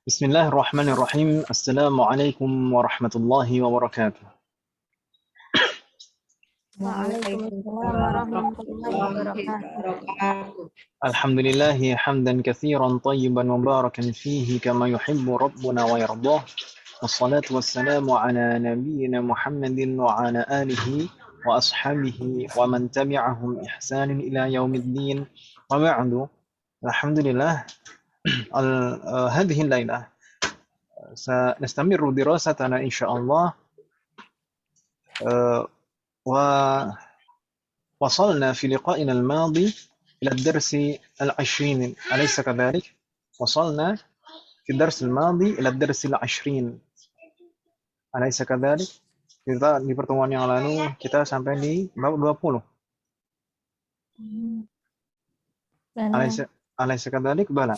Bismillahirrahmanirrahim. Assalamualaikum warahmatullahi wabarakatuh. Waalaikumsalam warahmatullahi wabarakatuh. Alhamdulillahi hamdan katsiran tayyiban mubarakan fihi kama yuhibbu rabbuna wa yardah. Wassalatu wassalamu ala nabiyyina Muhammadin wa ala alihi wa ashabihi wa man tabi'ahum ihsanin ila yaumiddin. Wa ba'du. Alhamdulillah. هذه الليلة سنستمر دراستنا إن شاء الله. ووصلنا في لقائنا الماضي إلى الدرس العشرين، أليس كذلك؟ وصلنا في الدرس الماضي إلى الدرس العشرين، أليس كذلك؟ Kita di pertemuan yang lalu kita sampai di bab 20. أليس كذلك؟ بلى.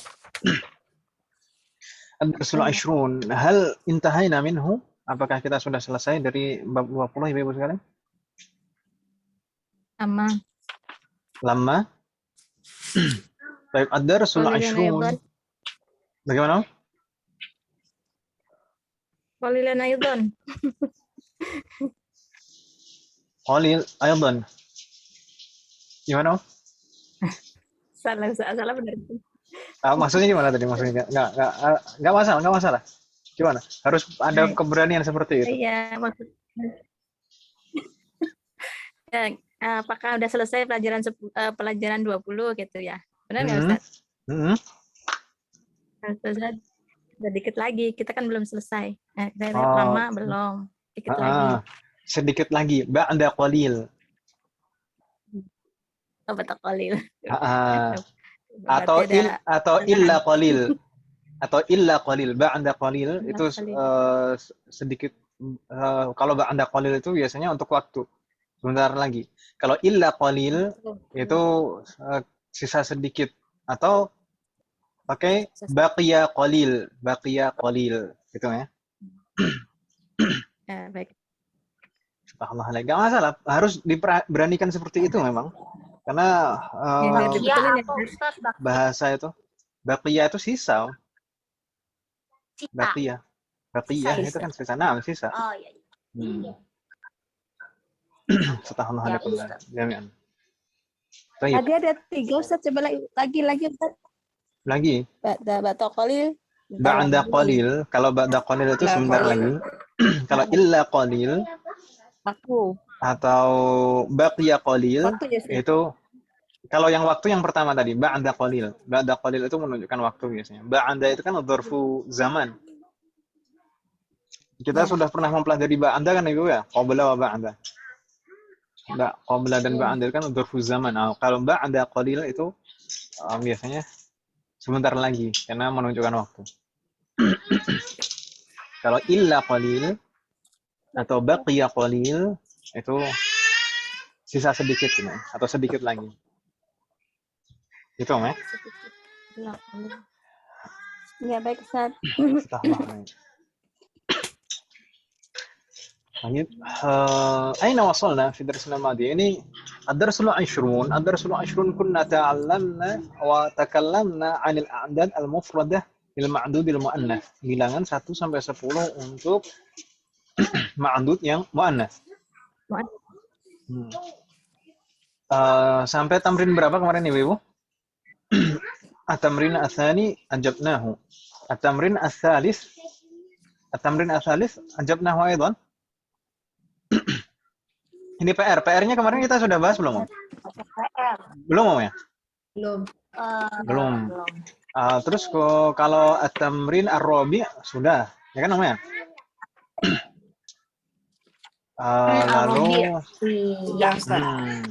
الدرس العشرون هل انتهينا منه؟ Apakah kita sudah selesai dari bab 20 Ibu sekalian? Lama. Baik, ad-darsul 20. Bagaimana? Qalilan aydan. Qalil aydan. Gimana? Salah benar. Maksudnya gimana tadi maksudnya? Enggak masalah. Gimana? Harus ada keberanian seperti itu. Iya, maksudnya. Ya, apakah udah selesai pelajaran 20 gitu ya? Benar nggak Ustaz? Ustaz, sedikit lagi, kita kan belum selesai. Lama belum. Sedikit lagi. Sedikit lagi. Ba'da qalil. Ba'da qalil. Atau illa qalil. Atau illa qalil. Ba'da qalil itu sedikit. Kalau ba'da qalil itu biasanya untuk waktu. Sebentar lagi. Kalau illa qalil itu sisa sedikit, atau pakai baqiya qalil gitu ya. Ya, baik. Subhanallah, enggak masalah. Harus diberanikan seperti itu memang. Karena bahasa itu baqiya itu sisa. Baqiya itu kan sisa. Nah, sisa. Oh iya. Setahun ada kembali. Jami'an. Tadi ada 3 Ustaz, coba lagi Ustaz. Lagi. Ba'da qalil. Ba'da qalil, kalau ba'da qalil itu sebentar lagi. Kalau illa qalil atau baqiya qalil itu kalau yang waktu yang pertama tadi ba'da qalil. Ba'da qalil itu menunjukkan waktu biasanya. Ba'da itu kan dzarfu zaman. Kita sudah pernah mempelajari ba'da kan Ibu ya? Qabla wa ba'da. Qabla dan ba'da kan dzarfu zaman. Kalau ba'da qalil itu biasanya sebentar lagi karena menunjukkan waktu. Kalau illa qalil atau baqiya qalil itu sisa sedikit ini, atau sedikit lagi. Itu ya? Ya baik Ustaz. طيب أين وصلنا في درسنا الماضي؟ يعني الدرس العشرون كنا تعلمنا وتكلمنا عن الأعداد المفردة للمعدود المؤنث. Bilangan 1 sampai 10 untuk ma'dud yang muannas. Sampai tamrin berapa kemarin Ibu? At-tamrin ats-tsani ajabnahu. At-tamrin ats-tsalits ajabnahu aidan. Ini PR-nya kemarin kita sudah bahas belum? Belum ya? Belum. Terus kalau at-tamrin ar-rabi' sudah, ya kan namanya? Lalu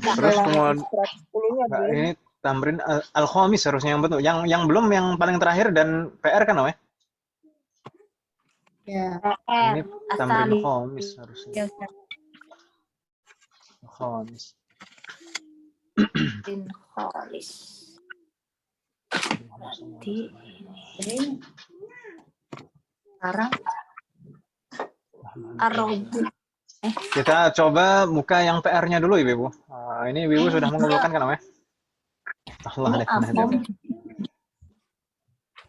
terus kemudian ini tamrin al-khamis harusnya yang betul. Yang belum yang paling terakhir dan PR kan namanya? Ya. Ini tamrin khamis harusnya. Khamis. Sekarang kita coba muka yang PR-nya dulu Ibu. Ini Ibu sudah mengumpulkan kan namanya? Allah alaikum.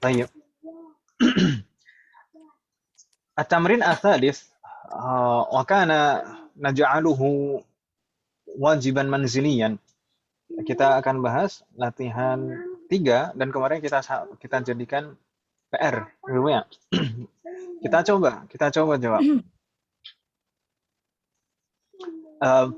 Baik. التمرين الثالث وكان نجعله واجبا منزليا. Kita akan bahas latihan 3 dan kemarin kita jadikan PR, Ibu ya. Kita coba jawab.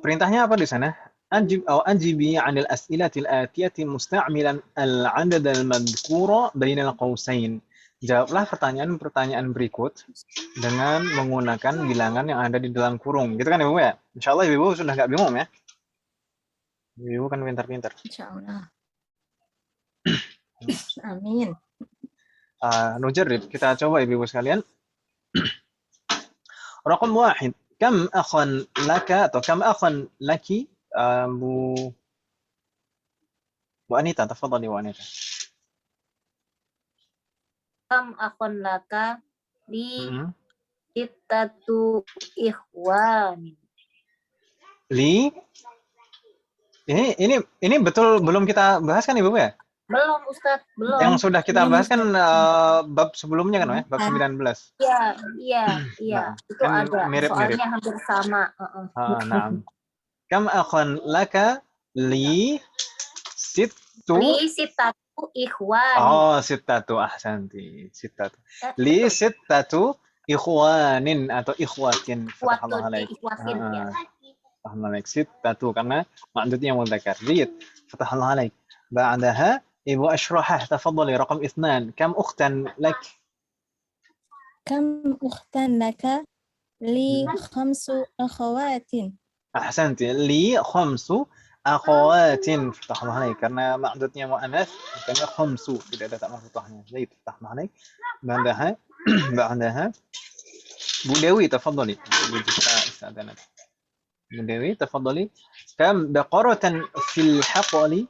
Perintahnya apa di sana? أجبي عن الأسئلة الآتية مستعملا العدد المذكور بين القوسين. Jawablah pertanyaan-pertanyaan berikut dengan menggunakan bilangan yang ada di dalam kurung. Gitu kan Ibu ya? Insya Allah Ibu sudah nggak bingung ya? Ibu kan pintar-pintar. Insya Allah. Amin. Nujarib, kita coba Ibu sekalian. Raqam 1. Kam akhan laka atau kam akhan laki Bu Anita, tafadhali Bu Anita. Kam akhon laka li sittatu ikhwanin. Li ini betul belum kita bahas kan Ibu ya? Belum Ustadz, belum. Yang sudah kita bahas kan bab sebelumnya kan ya, bab 19. Iya. Itu kan ada. mirip-mirip. Soalnya hampir sama. Naam. Kam akhon laka li sittatu ikhwan. Oh, sittatu, ahsanti. Sittatu. Li sittatu ikhwanin atau ikhwatin. Fatahullah alaik. Fatahullah alaik. Sittatu, karena ma'dudnya mudzakkar. Jayid. Fatahullah alaik. Ba'daha, Ibu Ashrahah, tafadhali, raqam 2. Kam ukhtan lak? Kam ukhtan laka? Li khamsu akhawatin. Ahsanti. Li khamsu akhawatin. Fatahullah alaik. Karena ma'dudnya mu'anats, makanya khamsu. Tidak ada tak mafutahnya. Baik, fatahullah alaik. Ba'daha. Bu Dewi, tafadhali. Bu Dewi, tafadhali. Kam baqaratan fil haqali?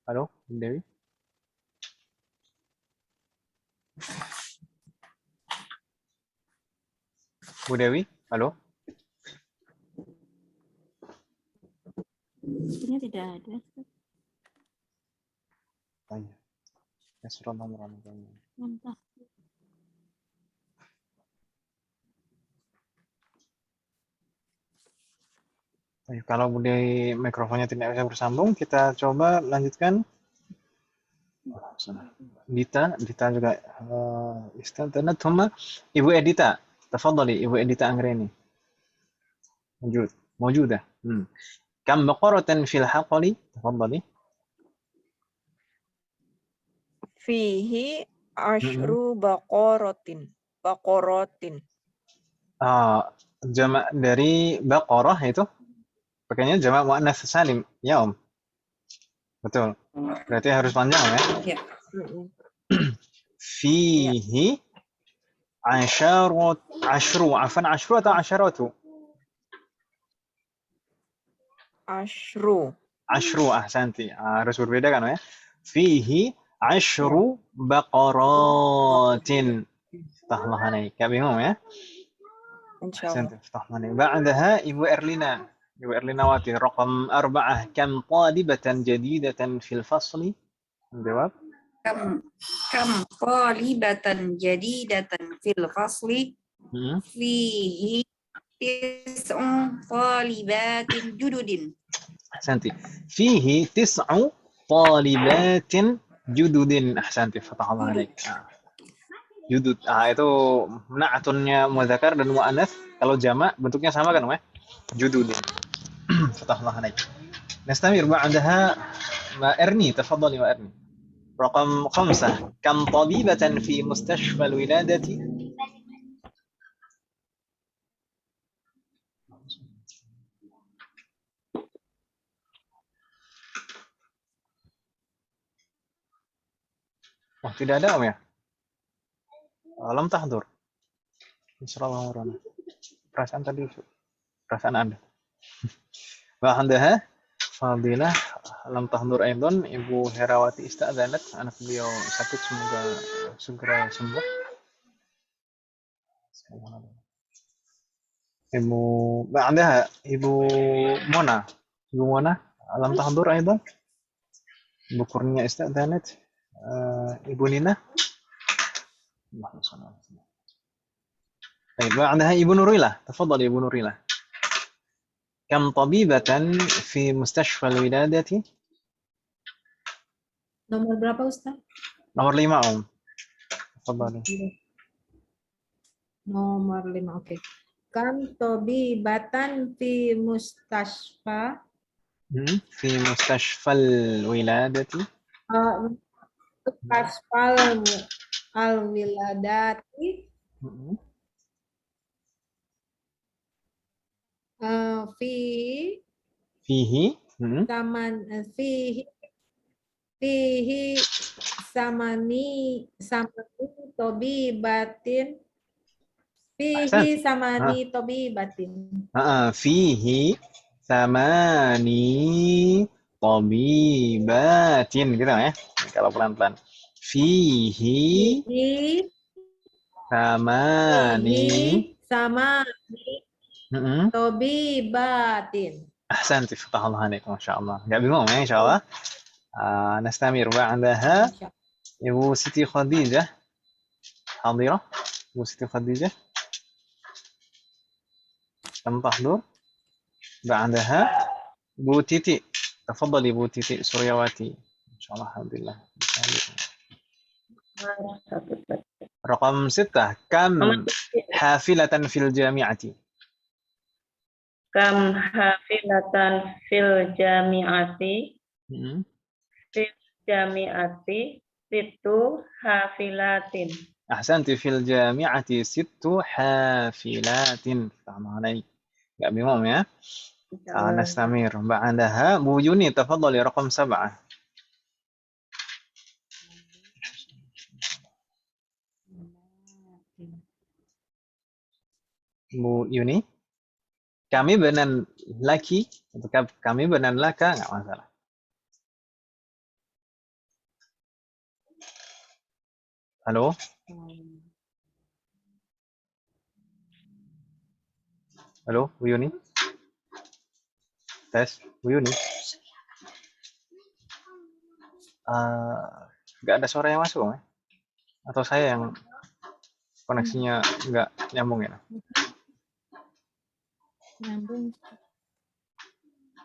Halo, Bu Dewi? Bu Dewi, halo? Sepertinya tidak ada. Tanya. Ya, surah nomor Mantap. Kalau Bu Dewi mikrofonnya tidak bisa bersambung, kita coba lanjutkan. Dita juga istantanat huma Ibu Edita. Tafadhali Ibu Edita Anggreni. موجودة. كم بقرة في الحقل؟ تفضلي. فيه 10 بقرات. Jamak dari baqarah itu pakainya jamak muannats salim, ya Om. Betul. Berarti harus panjang ya. Ya. Fihi ashru atau asharatu? Ashru, ahsanti. Harus berbeda kan ya. Fihi ashru baqaratin. Fatahullah alaik. Gak bingung ya? Insyaallah. Fatahullah alaik. Ba'daha Ibu Erlina. Ibu Erlinawati. Raqam 4. Kam talibatan jadidatan fil fasli? Jawab. Kam talibatan jadidatan fil fasli? Fihi 9 talibatin jududin. Ahsanti. Fihi 9 talibatin jududin. Ahsanti. Fatahullah alaik. Judud. Itu na'atunnya muzakkar dan muannats. Kalau jamak bentuknya sama kan, ya? Jududin. Fatahullah alaik. Nastamir ba'daha ma Erni. Tafadhali ma Erni. Raqam 5. Kam tabibatan fi mustashfa al-wiladati? Oh, tidak ada Om ya? Lam tahdur. Insyaallah warana. Perasaan Anda. Ba'daha Fadilah lam tahdur aidan Ibu Herawati istadzanat, anak beliau sakit, semoga segera sembuh. Ibu Mona lam tahdur aidan. Ibu Kurnia istadzanat. Ibu Nina. طيب بعدها Ibu Nurilah. تفضل Ibu Nurilah. كم طبيبة في مستشفى الولادة؟ Nomor berapa Ustaz? nomor 5 Om. تفضل. Nomor 5, oke. Kam tobibatan fi mustasfa. في مستشفى الولادة. Mustasfal al-wiladati. فيه fihi samani tobibatin. Fihi samani tobibatin. فيه ثماني طبيبات gitu ya. Kalau pelan-pelan. Fihi samani tobibatin. أحسنت فتح الله عليك ما شاء الله. nggak bingung ya insya Allah. نستمر بعدها Ibu Siti Khadijah حاضرة. Ibu Siti Khadijah كم تحضر؟ بعدها Bu Titi. تفضلي Bu Titi Suryawati. إن شاء الله الحمد لله. رقم 6 كم حافلة في الجامعة؟ كم حافلة في الجامعة؟ في الجامعة 6 حافلات. أحسنت في الجامعة 6 حافلات. فهم عليك. nggak bingung ya. نستمر بعدها Bu Yuni تفضلي رقم 7. Bu Yuni, kami benan laki atau kami benan laka nggak masalah. Halo? Halo, Bu Yuni? Tes, Bu Yuni? Nggak ada suara yang masuk, ya? Atau saya yang koneksinya nggak nyambung ya? Nyambung.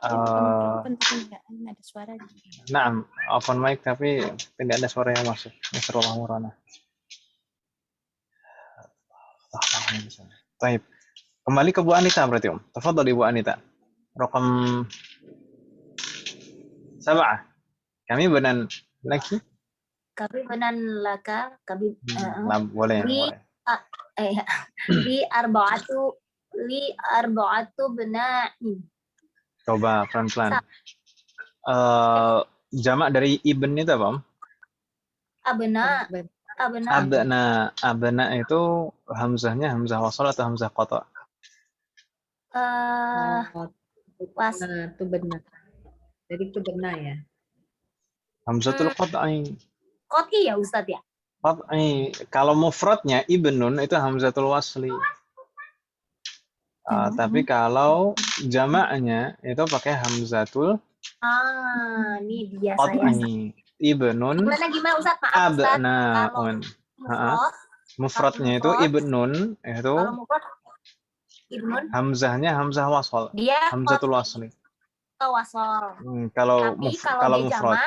Ada suara. Nah, open mic tapi tidak ada suara yang masuk. Nasrullah Murana. Baik. Kembali ke Bu Anita berarti Om. Tafadhali Bu Anita. Raqam 7. Kami benan laki. Kami benan laka. Kami boleh. Li arba'atu bena'in. Coba pelan-pelan. Jamak dari ibn itu apa, Om? Abna itu hamzahnya hamzah wasal atau hamzah qata? Itu benar. Jadi itu benar ya. Hamzatul qat'i. Qat'i ya Ustaz ya? Qat'i. Kalau mufradnya ibnun itu hamzatul wasli. Tapi kalau jamaknya itu pakai hamzatul ini biasa ya. Ibnun. Gimana Ustaz? Maaf Ustaz. Abnaun. Mufradnya itu ibnun itu ibnun. Hamzahnya hamzah wasal. Hamzatul wasli. Wasal. Kalau mufrad.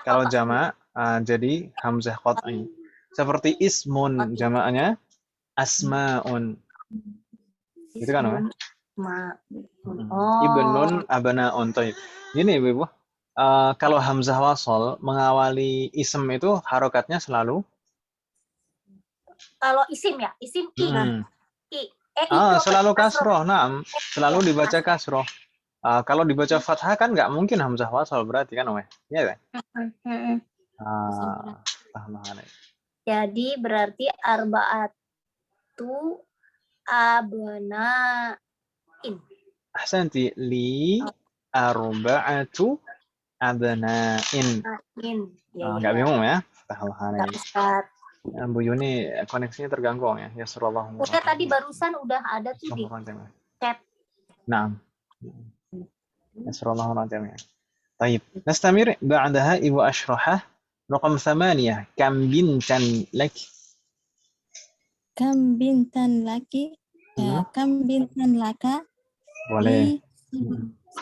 Kalau jamak jadi hamzah qat'i. Seperti ismun jamaknya asmaun. Gitu kan, Om? Ibnun abnaun. Gini Ibu. Kalau hamzah wasal mengawali isim itu harokatnya selalu kalau isim ya, isim selalu kasroh. Nah, selalu dibaca kasroh. Kalau dibaca fathah kan nggak mungkin hamzah wasal berarti kan, Om? Iya kan? Jadi berarti arba'atu abna'in. Ahsanti li arba'atu abna'in. Nggak bingung ya? Bu Yuni koneksinya terganggu ya. Ya surallah. Udah tadi barusan udah ada tuh di chat. Nah. Ya surallah ya. Baik. Nastamir ba'daha Ibu Ashrahah رقم 8 كم بنتا لك Kam bintan laki. Ya, kam bintan laka. boleh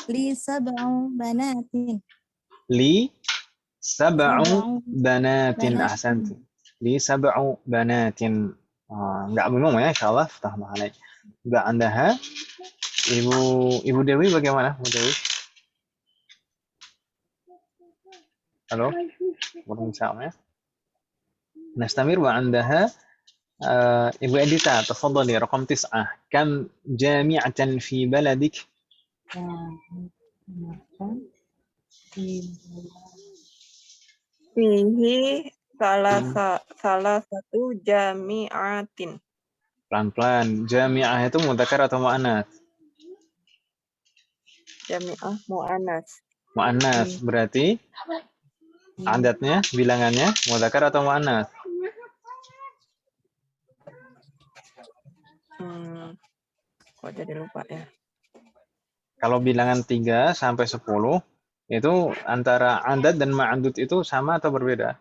Li sab'u banatin. لي 7 Sab'u بنات banatin. أحسنت لي 7 بنات nggak bingung ya insyaallah فتح الله عليك juga Andaha Ibu Dewi bagaimana Bu Dewi halo belum sama ya نستمر وعندها Ibu Edita تفضلي رقم 9 كم جامعة في بلدك Fihi salah satu jami'atin. pelan-pelan jami'ah itu mudzakkar atau muannats Jami'ah mu'anas. muannats berarti adatnya bilangannya mudzakkar atau muannats Kok jadi lupa ya? kalau bilangan 3 sampai 10 itu antara adat dan ma'adud itu sama atau berbeda?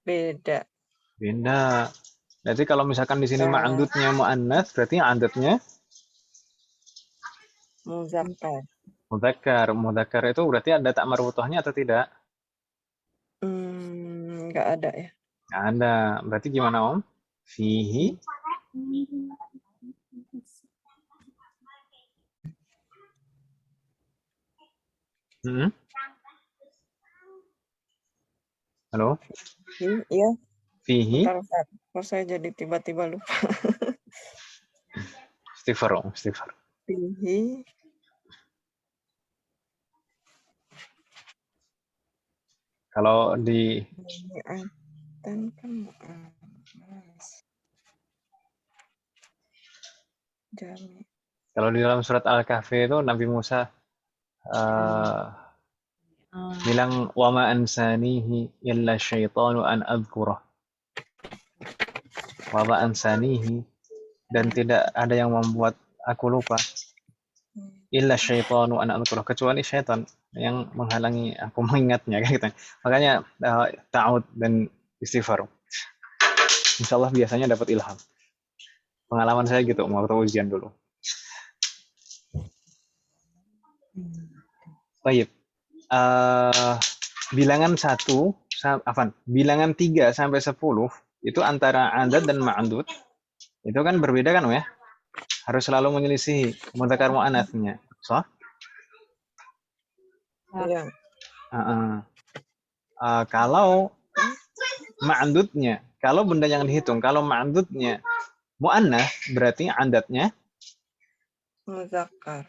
Beda. Beda. Berarti kalau misalkan di sini ma'adudnya muannats, berarti adatnya Muzakkar. mudzakkar. Mudzakkar itu berarti ada tak marbutohnya atau tidak? Nggak ada ya. Nggak ada. Berarti gimana Om? Fihi Halo? Iya. Fihi? Bentar. Kok saya jadi tiba-tiba lupa. Istighfar Om, istighfar. Fihi. Kalau di Jami'atan kan mu'anas. Jami'. kalau di dalam surat Al-Kahfi itu Nabi Musa bilang wa ma ansanihi illa syaitanu an adzkurah. Wa ma ansanihi dan tidak ada yang membuat aku lupa illa syaitanu an adzkurah kecuali syaitan yang menghalangi aku mengingatnya gitu. Makanya ta'awud dan istighfar. Insyaallah biasanya dapat ilham. Pengalaman saya gitu waktu ujian dulu. Baik. Bilangan 3 sampai 10 itu antara adat dan ma'adud itu kan berbeda kan ya? Harus selalu menyelisihi mudzakkar muannats-nya. So? Iya. Kalau ma'adudnya, kalau benda yang dihitung, kalau ma'adudnya muannats berarti adatnya Muzakkar.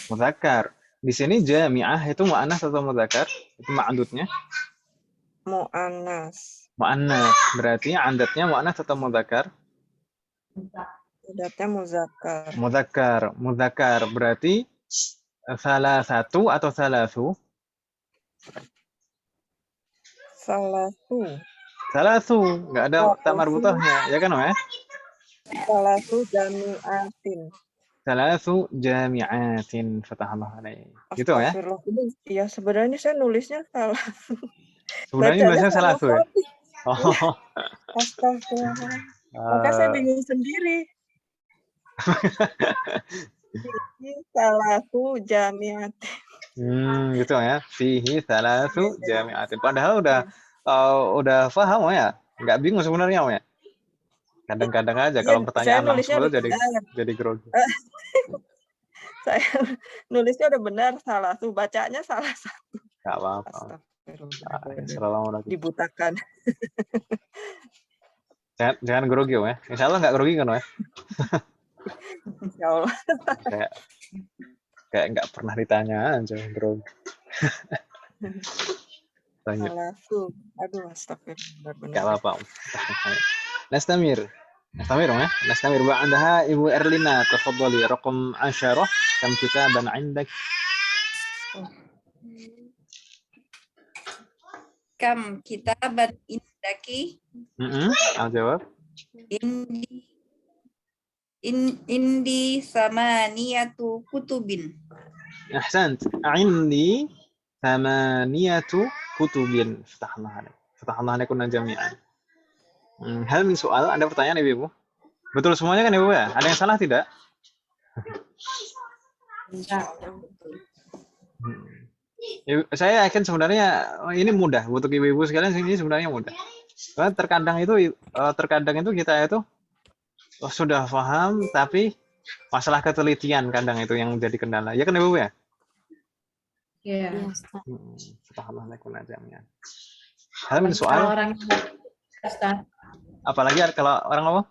mudzakkar. Di sini jami'ah itu muannats atau mudzakkar? Itu ma'adudnya? Mu'anas. Muannats. Berarti adatnya muannats atau mudzakkar? Adatnya muzakkar. Mudzakkar. Mudzakkar berarti salah satu atau salasu? Salasu. Enggak ada tak marbutohnya, ya kan, ya? Salasu jami'atin. Salasu jami'atin. Fatahallah alaih. Gitu ya? Iya, sebenarnya saya nulisnya salah. Sebenarnya nulisnya salasu ya? Oh. Astagfirullah. Maka saya bingung sendiri. Salasu jami'atin. Gitu ya. Fihi salasu jami'atin. Padahal udah paham ya? Enggak bingung sebenarnya ya? Kadang-kadang aja kalau pertanyaan langsung jadi grogi. Saya nulisnya udah benar, salasu, bacanya salah satu. Enggak apa-apa. Dibutakan. Jangan grogi ya. Insyaallah enggak grogi kan ya? Insyaallah. Kayak enggak pernah ditanya aja grogi. Salasu. Aduh, astagfirullah. Enggak apa-apa. Nastamir ya. Nastamir ba'daha Ibu Erlina tafadhali raqam 10 kam kitaban 'indak Kam kitaban indaki? Al-jawab. Indi samaniyatu kutubin. Ahsant. Indi Thamaniyatu kutubin. Fatahna kunna jami'an. Hal min soal, ada pertanyaan Ibu? Betul semuanya kan Ibu ya? Ada yang salah tidak? Enggak. Saya yakin sebenarnya ini mudah untuk ibu-ibu sekalian, ini sebenarnya mudah. Karena terkadang itu kita itu sudah paham tapi masalah ketelitian kadang itu yang jadi kendala. Ya kan Ibu ya? Iya. Iya, Ustaz. Subhanallah kunna jami'an. Hal min Kalau soal, orang Ustaz, apalagi kalau orang apa?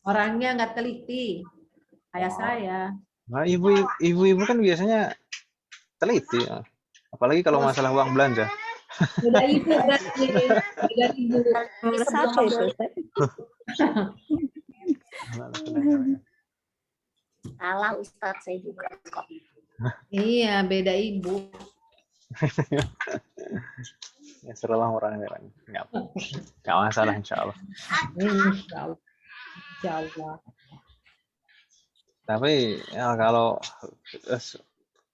orangnya nggak teliti kayak Oh. saya. Nah, ibu-ibu kan biasanya teliti, ya. Apalagi kalau masalah uang belanja. Beda ibu berarti. Beda ibu. Nomor satu itu, Ustaz. Salah Ustadz saya juga kok. Iya, beda ibu. Ya serulah orangnya kan. Nggak masalah insya Allah. Insya Allah. Insya Allah. Tapi ya kalau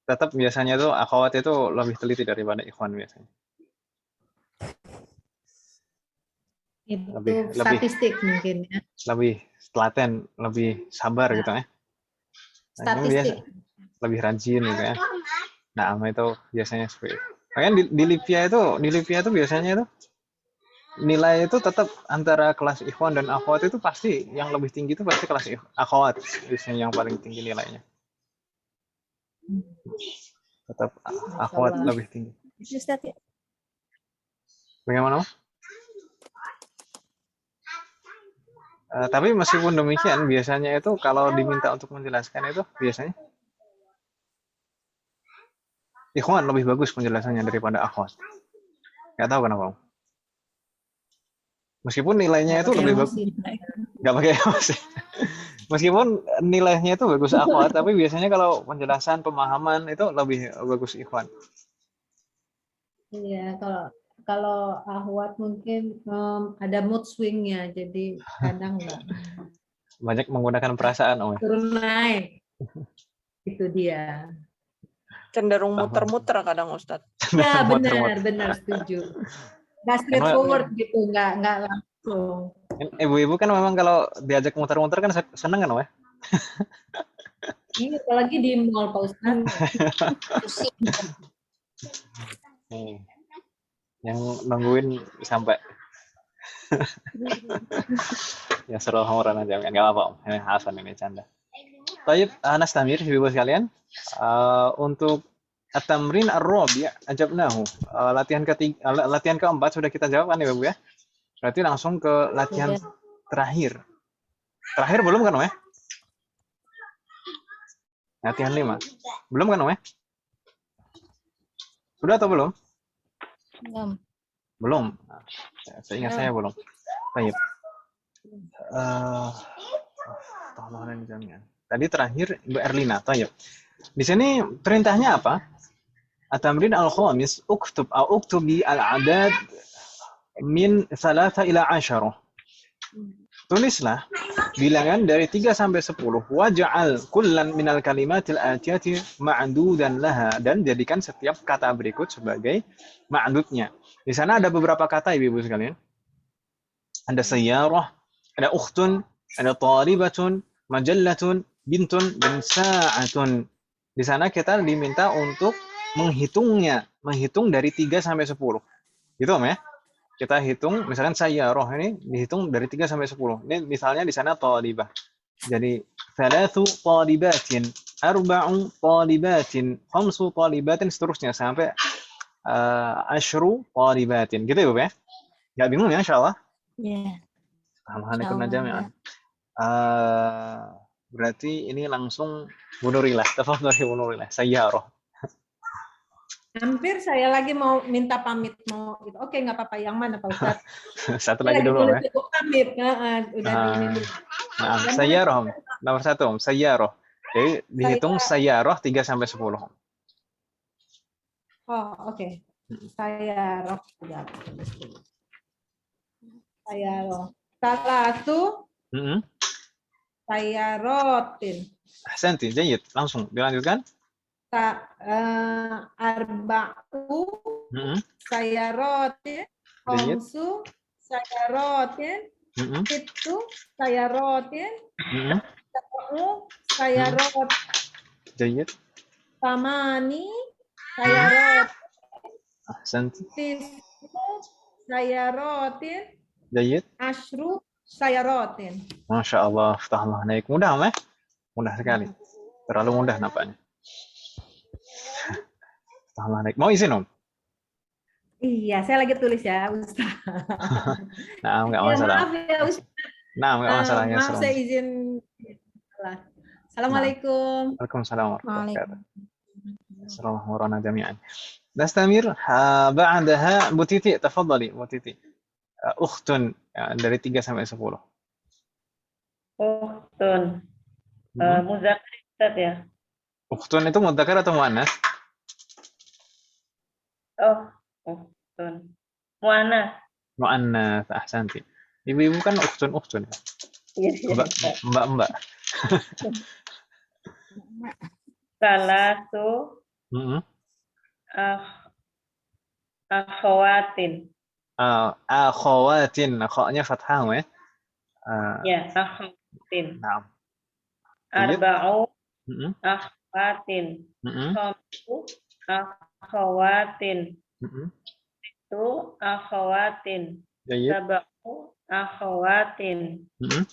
tetap biasanya tuh akhwat itu lebih teliti daripada ikhwan biasanya. Itu Lebih- statistik mungkin ya. Lebih telaten, lebih sabar gitu ya. Nah, ini Statistik. lebih rajin gitu ya. Nah, itu biasanya seperti itu. Makanya di Libya itu biasanya itu nilai itu tetap antara kelas ikhwan dan akhwat itu pasti yang lebih tinggi itu pasti kelas akhwat biasanya yang paling tinggi nilainya. Tetap akhwat Allah. lebih tinggi. Ustaz, ya. Bagaimana? Tapi meskipun demikian biasanya itu kalau diminta untuk menjelaskan itu biasanya ikhwan lebih bagus penjelasannya daripada akhwat. Nggak tahu kenapa. Meskipun nilainya itu lebih bagus. Nggak pakai emosi. Meskipun nilainya itu bagus akhwat, tapi biasanya kalau penjelasan pemahaman itu lebih bagus ikhwan. Iya, kalau ahwat mungkin ada mood swingnya, jadi kadang enggak Banyak menggunakan perasaan, Om. turun naik. Itu dia. Cenderung muter-muter kadang Ustadz. Ya Muter-muter. benar setuju. Nggak straightforward gitu, nggak langsung. Ibu-ibu kan memang kalau diajak muter-muter kan seneng kan, Om? Ini apalagi di mall Pak Ustadz. Pusing. Nih, yang nungguin sampai ya seru orang aja nggak apa-apa Om. Ini Hasan ini canda. Taib Anas Tamir ibu sekalian untuk at-tamrin ar-rabi' ajabnahu. Latihan keempat sudah kita jawab kan ya Bu ya. Berarti langsung ke latihan terakhir. Terakhir belum kan Om ya? Latihan 5. Belum kan Om ya? Sudah atau belum? Belum. Saya ingat saya belum. Baik. Tadi terakhir Ibu Erlina. Baik. Di sini perintahnya apa? At-tamrin al-khamis uktubi al-adad min 3 ila 10. Tulislah bilangan dari 3 sampai 10. Waj'al kullan minal kalimatil atiyati ma'dudan laha, dan jadikan setiap kata berikut sebagai ma'dudnya. Di sana ada beberapa kata Ibu sekalian. Ada sayyarah, ada ukhtun, ada talibatun, majallatun, bintun, dan sa'atun. Di sana kita diminta untuk menghitung dari 3 sampai 10. Gitu Om ya? Kita hitung, misalkan sayyarah ini dihitung dari 3 sampai 10. Ini misalnya di sana talibah. Jadi 3 talibatin, 4 talibatin, 5 talibatin, seterusnya sampai 10 talibatin. Gitu ya Bu ya? Nggak bingung ya insyaallah? Iya. Alhamdulillah jami'an. Berarti ini langsung bunurilah, tafadhali bunurilah, sayyarah. Hampir saya lagi mau minta pamit mau gitu. Oke, nggak apa-apa. Yang mana Pak Ustadz? Satu lagi dulu ya. Cukup pamit. Udah ini dulu. Nah, sayyarah. Nomor 1, sayyarah. Jadi dihitung sayyarah 3 sampai 10. Oh, oke. Sayyarah. Sayyarah. Salatu. Sayyarotin. Ahsanti, jayyid. Langsung dilanjutkan. arba'u Mm-mm. sayarotin, Jayyid. khamsu sayarotin, Mm-mm. sittu sayarotin, Mm-mm. sab'u sayarot, Jayyid. tamani sayarot, Ahsanti. tis'u sayarotin, Jayyid. ashru sayarotin. Masya Allah, Aftahullah naik. Mudah, Meh? Mudah sekali. Terlalu mudah nampaknya. Aftahullah naik. Mau izin, Om? Iya, saya lagi tulis ya, Ustaz. Nah, nggak Ya, masalah. maaf ya, Ustaz. Nah, nggak masalah. Ya, Maaf, saya Assalamualaikum. izin. Assalamualaikum. Waalaikumsalam warahmatullahi wabarakatuh. Waalaikumsalam. Assalamualaikum warahmatullahi جميعا. نستمر بعدها Bu Titi, تفضلي Bu Titi. Ukhtun dari 3 sampai 10. Ukhtun. Muzakkar Ustaz ya. Ukhtun itu mudzakkar atau muannas? Oh, ukhtun. Muannas. Muannas, ahsanti. Ibu-ibu kan ukhtun. Mbak. Salasu akhawatin. Akhawatin, akhawatnya fathah ya. Ya, akhawatin. Naam. Arba'u akhawatin. Khamsu akhawatin. Itu akhawatin. Jayyid. Sab'u akhawatin.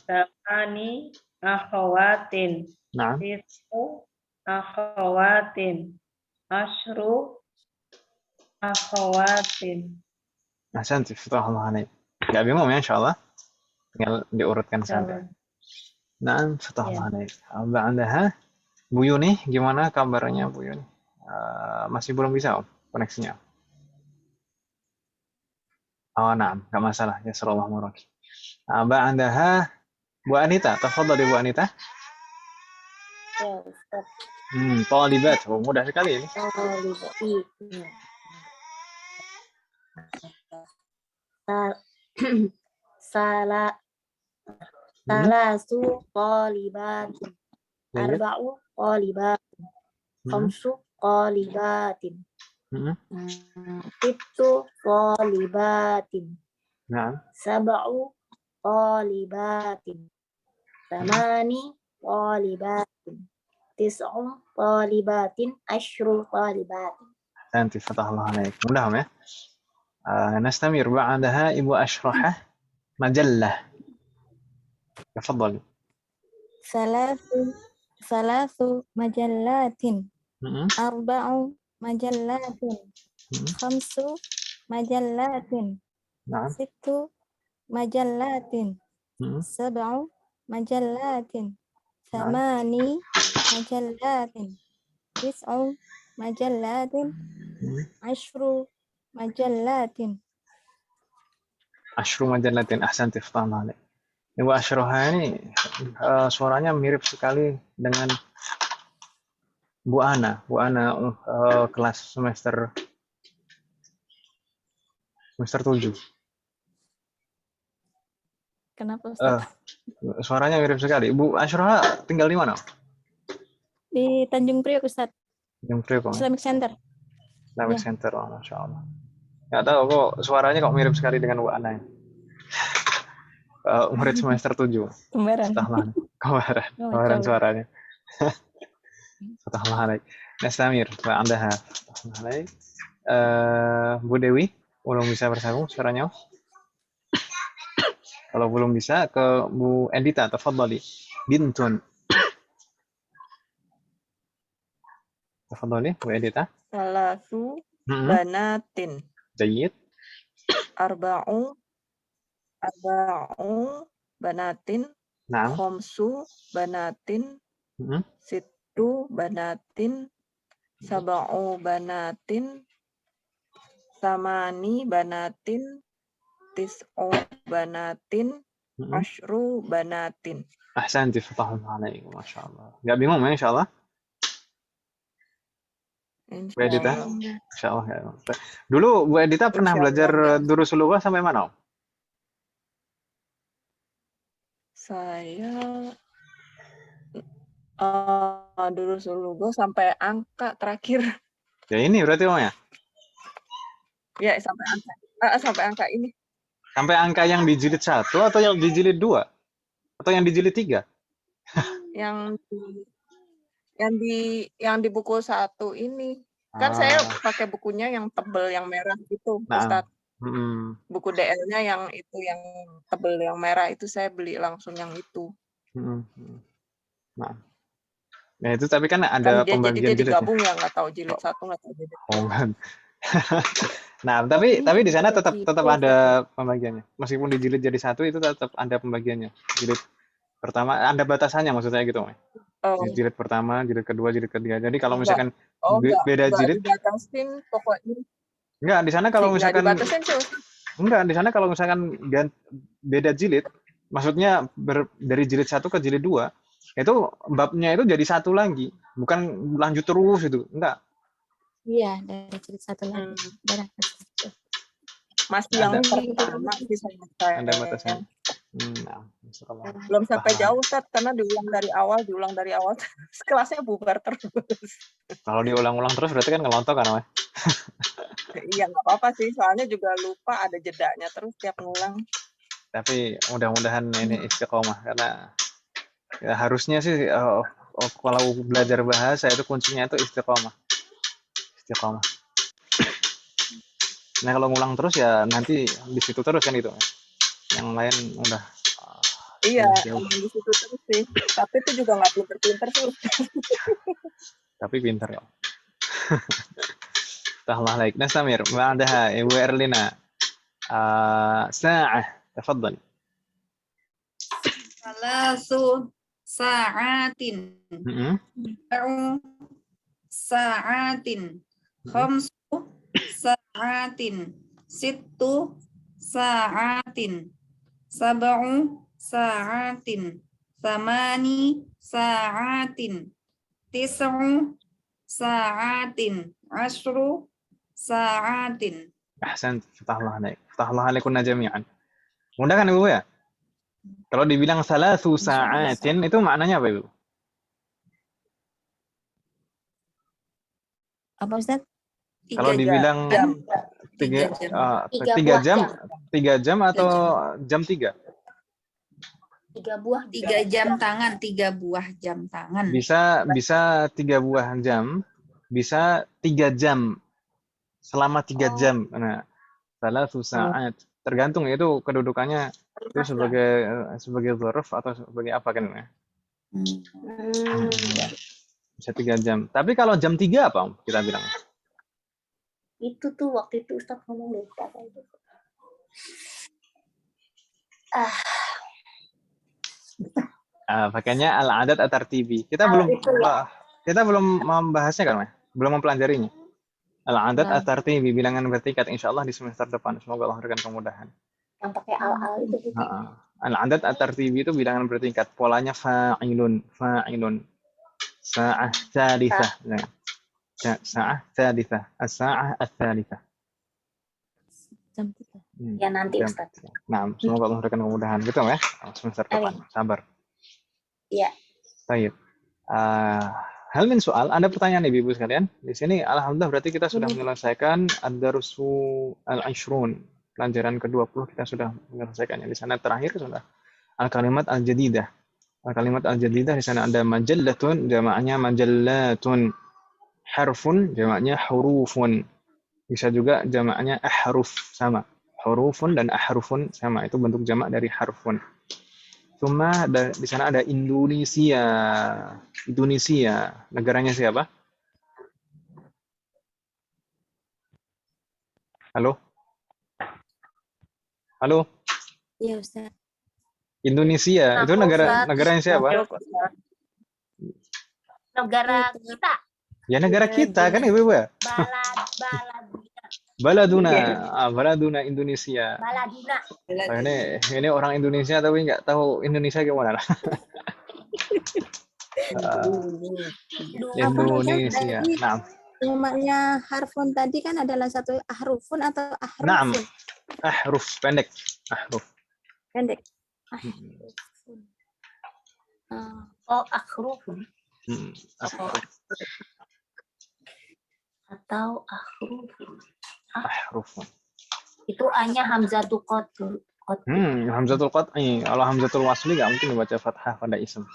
Tamani akhawatin. Naam. Tis'u akhawatin. Ashru akhawatin. Ahsanti, fathahullah alaik. Nggak bingung ya, insyaallah. Tinggal diurutkan saja. Naam, fathahullah alaik. Ba'daha Bu Yuni, gimana kabarnya Bu Yuni? Masih belum bisa, Om, koneksinya? Oh, naam, nggak masalah. Ya, sallallahu alaihi wasallam. Ba'daha Bu Anita, tafadhali Bu Anita. Ya, Ustaz. Thalibat. Oh, mudah sekali ini. Salasu qalibatin. Arba'u qalibatin. Khamsu qalibatin. Sittu qalibatin. Naam. Sab'u qalibatin. Tamani qalibatin. Tis'u qalibatin. Ashru qalibatin. Ahsanti, fathahullah alaik. Mudah, Om ya. نستمر بعدها Ibu Ashrahah majallah. تفضلي. Salasu majallatin. Arba'u majallatin. Khamsu majallatin. Naam. Sittu majallatin. Sab'u majallatin. Thamani majallatin. Tis'u majallatin. Ashru majallatin. Ashru majallatin. Ahsanti, fathahullah alaik. Ibu Ashrahah ini suaranya mirip sekali dengan Bu Ana. Bu Ana kelas semester 7. Kenapa, Ustaz? Suaranya mirip sekali. Bu Ashrahah tinggal di mana? Di Tanjung Priok, Ustaz. Tanjung Priok. Islamic Center. Islamic Center, oh, Masya Allah. Nggak tahu kok suaranya kok mirip sekali dengan Bu Ana. Murid semester 7. Kembaran. Kembaran suaranya. Fathahullah alaik. Nastamir, ba'daha. Fathahullah alaik. Bu Dewi, belum bisa bersambung suaranya? Kalau belum bisa, ke Bu Edita, tafadhali. Bintun. Tafadhali, Bu Edita. Salasu banatin. Jayyid. Arba'u banatin. Naam. Khamsu banatin. Sittu banatin. Sab'u banatin. Tamani banatin. Tis'u banatin. Ashru banatin. Ahsanti, fathahullah alaik. Masya Allah. Nggak bingung ya, insya Allah? Bu Edita? Insya Allah. Dulu Bu Edita pernah belajar Durus Lughah sampai mana, Om? Saya Dulu sampai angka terakhir. Ya ini berarti Om ya? Ya, sampai angka ini. Sampai angka yang di jilid 1 atau yang di jilid 2? Atau yang di jilid 3? Yang di buku 1 ini. Kan saya pakai bukunya yang tebel yang merah gitu, Ustadz. Buku DL-nya yang itu yang tebel yang merah itu saya beli langsung yang itu. Nah. Nah, itu tapi kan ada pembagian jadi digabung ya, nggak tahu jilid 1 nggak tahu jilid 2. Nah, tapi di sana tetap ada pembagiannya. Meskipun di jilid jadi 1 itu tetap ada pembagiannya. Jilid pertama ada batasannya maksudnya gitu, Mas. Jilid pertama, jilid kedua, jilid ketiga. Jadi kalau misalkan beda jilid dibatasin pokoknya. Enggak, di sana kalau misalkan enggak, di sana kalau misalkan beda jilid, maksudnya dari jilid 1 ke jilid 2, itu babnya itu jadi 1 lagi, bukan lanjut terus itu, enggak. Iya, dari jilid 1 lagi. Masih yang pertama sih saya. Ada batasan. Belum sampai jauh, Ustaz, karena diulang dari awal kelasnya bubar terus. Kalau diulang-ulang terus berarti kan ngelontok kan, Mas? Iya, nggak apa-apa sih, soalnya juga lupa ada jedanya terus tiap ngulang. Tapi mudah-mudahan ini istiqomah, karena ya harusnya sih kalau belajar bahasa itu kuncinya itu istiqomah. Nah kalau ngulang terus ya nanti di situ terus kan gitu. Yang lain udah. Iya, di situ terus sih. Tapi itu juga nggak pinter-pinter sih. Tapi pinter ya. Tahlah laik. Nastamir, بعدها Ibu Erlina. ساعة تفضل. 3 sa'atin. 4 sa'atin. 5 sa'atin. 6 sa'atin. 7 sa'atin. 8 sa'atin. 9 sa'atin. 10 sa'atin. Ahsan, fatahullah alaik. Fatahullah alaikunna jami'an. Mudah kan Ibu ya? Kalau dibilang 3 sa'atin itu maknanya apa Ibu? Apa Ustaz? Kalau dibilang 3 jam atau jam 3? 3 buah 3 jam tangan, 3 buah jam tangan. Bisa 3 buah jam, bisa 3 jam. Selama 3 jam. Nah, 3 sa'at. Tergantung itu kedudukannya itu sebagai dzarf atau sebagai apa kan ya? Bisa 3 jam. Tapi kalau jam 3 apa kita bilang? Itu tuh waktu itu Ustaz ngomong lupa itu. Pakainya al-adat at-tartibi. Kita belum membahasnya kan, Mas? Belum mempelajarinya. Al-adat at-tartibi, bilangan bertingkat, insyaallah di semester depan. Semoga Allah berikan kemudahan. Yang pakai al-al itu. Al-adat at-tartibi itu bilangan bertingkat. Polanya fa'ilun. Sa'ah tsalitsah. Sa'ah tsalitsah. As-sa'ah ats-tsalitsah. Ya nanti Ustaz. Nah, semoga Allah berikan kemudahan. Gitu ya, semester depan. Sabar. Iya. Baik. Hal min soal, ada pertanyaan nih Ibu sekalian. Di sini alhamdulillah berarti kita sudah menyelesaikan ad-darsu al-ashrun. Pelajaran ke-20 kita sudah menyelesaikannya. Di sana terakhir sudah al-kalimat al-jadidah. Al-kalimat al-jadidah di sana ada majallatun, jamaknya majallatun. Harfun, jamaknya hurufun. Bisa juga jamaknya ahruf, sama. Hurufun dan ahrufun sama. Itu bentuk jamak dari harfun. Cuma di sana ada Indonesia. Indonesia. Negaranya siapa? Halo? Halo? Iya, Ustaz. Indonesia. Itu negaranya siapa? Negara kita. Ya negara kita kan Ibu ya? Baladuna. Baladuna Indonesia. Baladuna. Ini orang Indonesia tapi nggak tahu Indonesia gimana. Indonesia. Nah. Namanya harfun tadi kan adalah satu ahrufun atau ahrufun? Naam. Ahruf pendek. Ahruf. Pendek. Oh, ahrufun. Ahruf. Atau ahruf. Ahruf. Itu A-nya hamzatul qat'i. Hamzatul qat'i. Kalau hamzatul wasli nggak mungkin dibaca fathah pada ism.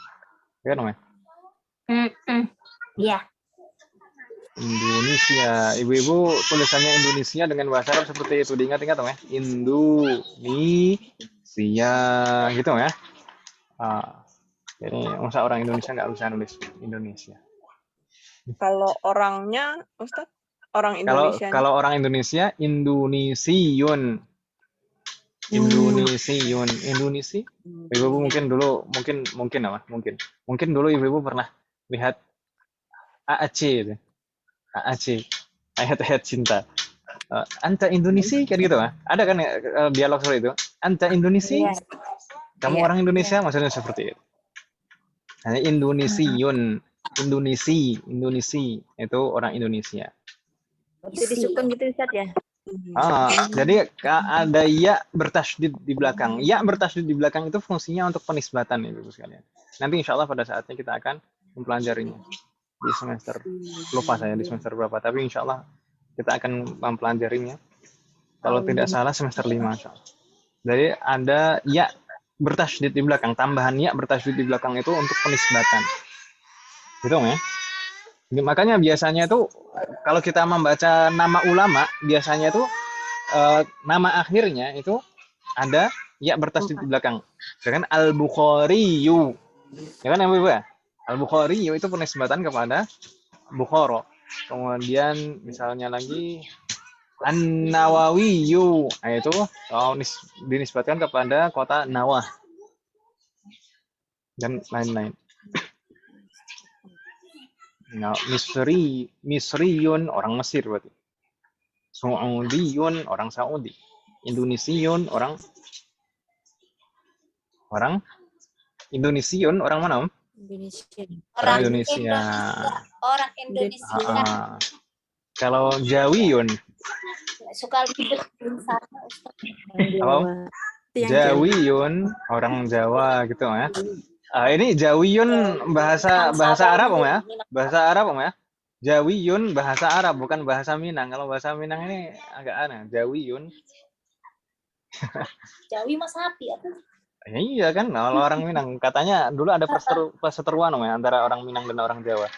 Ya kan, Iya. Indonesia. Ibu-ibu tulisannya Indonesia dengan bahasa Arab seperti itu. Diingat-ingat ya. Indonesia gitu ya. Jadi masa orang Indonesia nggak bisa nulis Indonesia. Kalau orangnya, Ustaz, orang Kalau Indonesia. kalau orang Indonesia Indonesiun. Indonesiun. Indonesia. Ibu-ibu mungkin dulu mungkin dulu ibu-ibu pernah lihat AAC itu. AAC, ayat-ayat cinta. Anta Indonesia kan gitu lah. Ada kan dialog seperti itu. Anta Indonesia, kamu orang Indonesia, maksudnya seperti itu. Hanya Indonesiun, Indonesia itu orang Indonesia. Jadi sukun gitu Ustaz ya. Jadi ada ya bertasydid di belakang. Ya bertasydid di belakang itu fungsinya untuk penisbatan ibu sekalian. Nanti insya Allah pada saatnya kita akan mempelajarinya. Di semester lupa saya di semester berapa, tapi insya Allah kita akan mempelajarinya kalau tidak salah semester 5 insya Allah. Jadi ada ya bertasydid di belakang, tambahan ya bertasydid di belakang itu untuk penisbatan gitu ya. Makanya biasanya itu kalau kita membaca nama ulama biasanya itu nama akhirnya itu ada ya bertasydid di belakang. Misalkan Al-Bukhari ya kan ibu ya. Al-Bukhari itu penisbatan kepada Bukhara. Kemudian misalnya lagi An-Nawawi itu dinisbatkan kepada kota Nawah dan lain-lain. Nah, Misriyun orang Mesir berarti. Saudiyun orang Saudi. Indonesiun orang Indonesiun orang mana? Indonesia. Orang Indonesia. Orang Indonesia. Kalau Jawiyun. Suka hidup di sana. Apa? Jawiyun orang Jawa gitu ya. Ini Jawiyun bahasa Arab ya. Bahasa Arab ya. Jawiyun bahasa Arab bukan bahasa Minang. Kalau bahasa Minang ini agak aneh. Jawiyun. Jawi mas sapi apa? Iya kan, kalau orang Minang katanya dulu ada perseteruan ya antara orang Minang dan orang Jawa.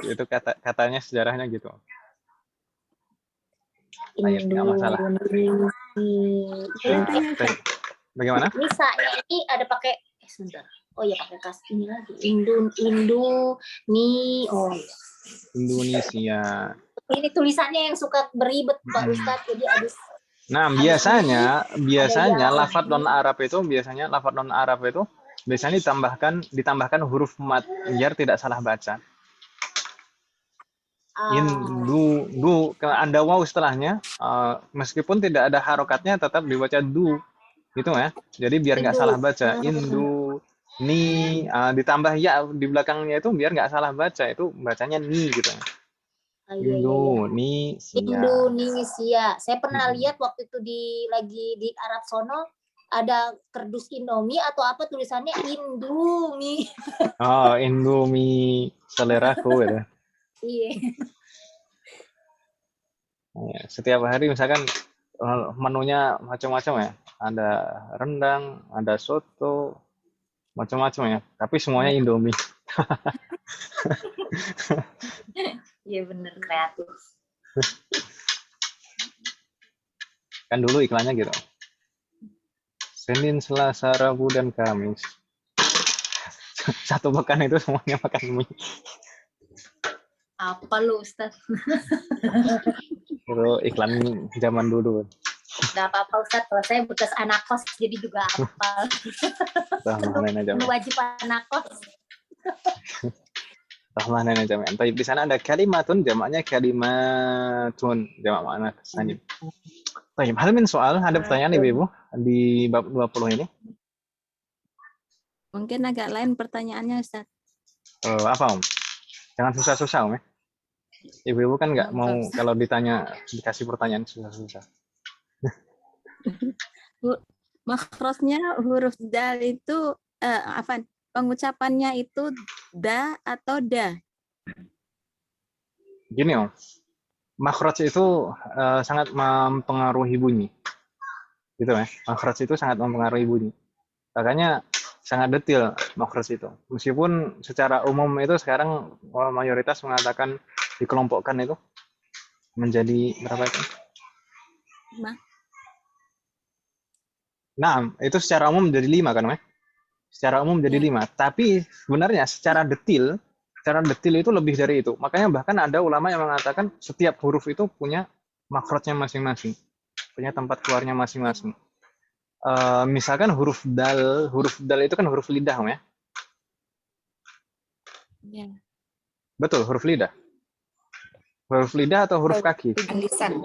Itu katanya sejarahnya gitu. Nggak masalah. Bagaimana? Ini saya ini ada pakai sebentar. Oh ya pakai kas ini lagi. Indonesia. Ini tulisannya yang suka beribet Pak Ustadz. Jadi habis. Nah, biasanya lafadz non Arab itu biasanya ditambahkan huruf mat biar tidak salah baca. Ada waw setelahnya, meskipun tidak ada harokatnya tetap dibaca du, gitu ya. Jadi biar nggak salah baca. Ditambah ya di belakangnya itu biar nggak salah baca, itu bacanya ni gitu. Indonesia. Saya pernah lihat waktu itu lagi di Arab sono ada kerdus Indomie atau apa tulisannya Indomie. Oh, Indomie seleraku gitu. Iya. Setiap hari misalkan menunya macam-macam ya. Ada rendang, ada soto, macam-macam ya. Tapi semuanya Indomie. Iya bener kreatif. Kan dulu iklannya gitu. Senin, Selasa, Rabu, dan Kamis. Satu pekan itu semuanya makan mie. Apa lu Ustaz? Itu iklan zaman dulu. Gak apa-apa Ustaz, kalau saya bekas anak kos jadi juga apa. Wajib anak kos. Rahmanan jami'an. Tapi di sana ada kalimatun, jamaknya kalimatun, jamak makna tasnif. Baik, hal min soal, ada pertanyaan Ibu di bab 20 ini? Mungkin agak lain pertanyaannya Ustaz. Apa Om? Jangan susah-susah Om ya. Ibu-ibu kan nggak mau kalau ditanya dikasih pertanyaan susah-susah. Makhrajnya huruf dal itu pengucapannya itu da atau da? Gini Om, makhraj itu sangat mempengaruhi bunyi. Gitu ya. Makhraj itu sangat mempengaruhi bunyi. Makanya sangat detail makhraj itu. Meskipun secara umum itu sekarang mayoritas mengatakan dikelompokkan itu menjadi berapa itu? 5. Nah, itu secara umum menjadi 5 kan, Mas? Secara umum jadi 5. Tapi sebenarnya secara detail itu lebih dari itu. Makanya bahkan ada ulama yang mengatakan setiap huruf itu punya makhrajnya masing-masing. Punya tempat keluarnya masing-masing. Misalkan huruf dal itu kan huruf lidah, ya? Ya. Betul, huruf lidah. Huruf lidah atau huruf kaki? Lisan.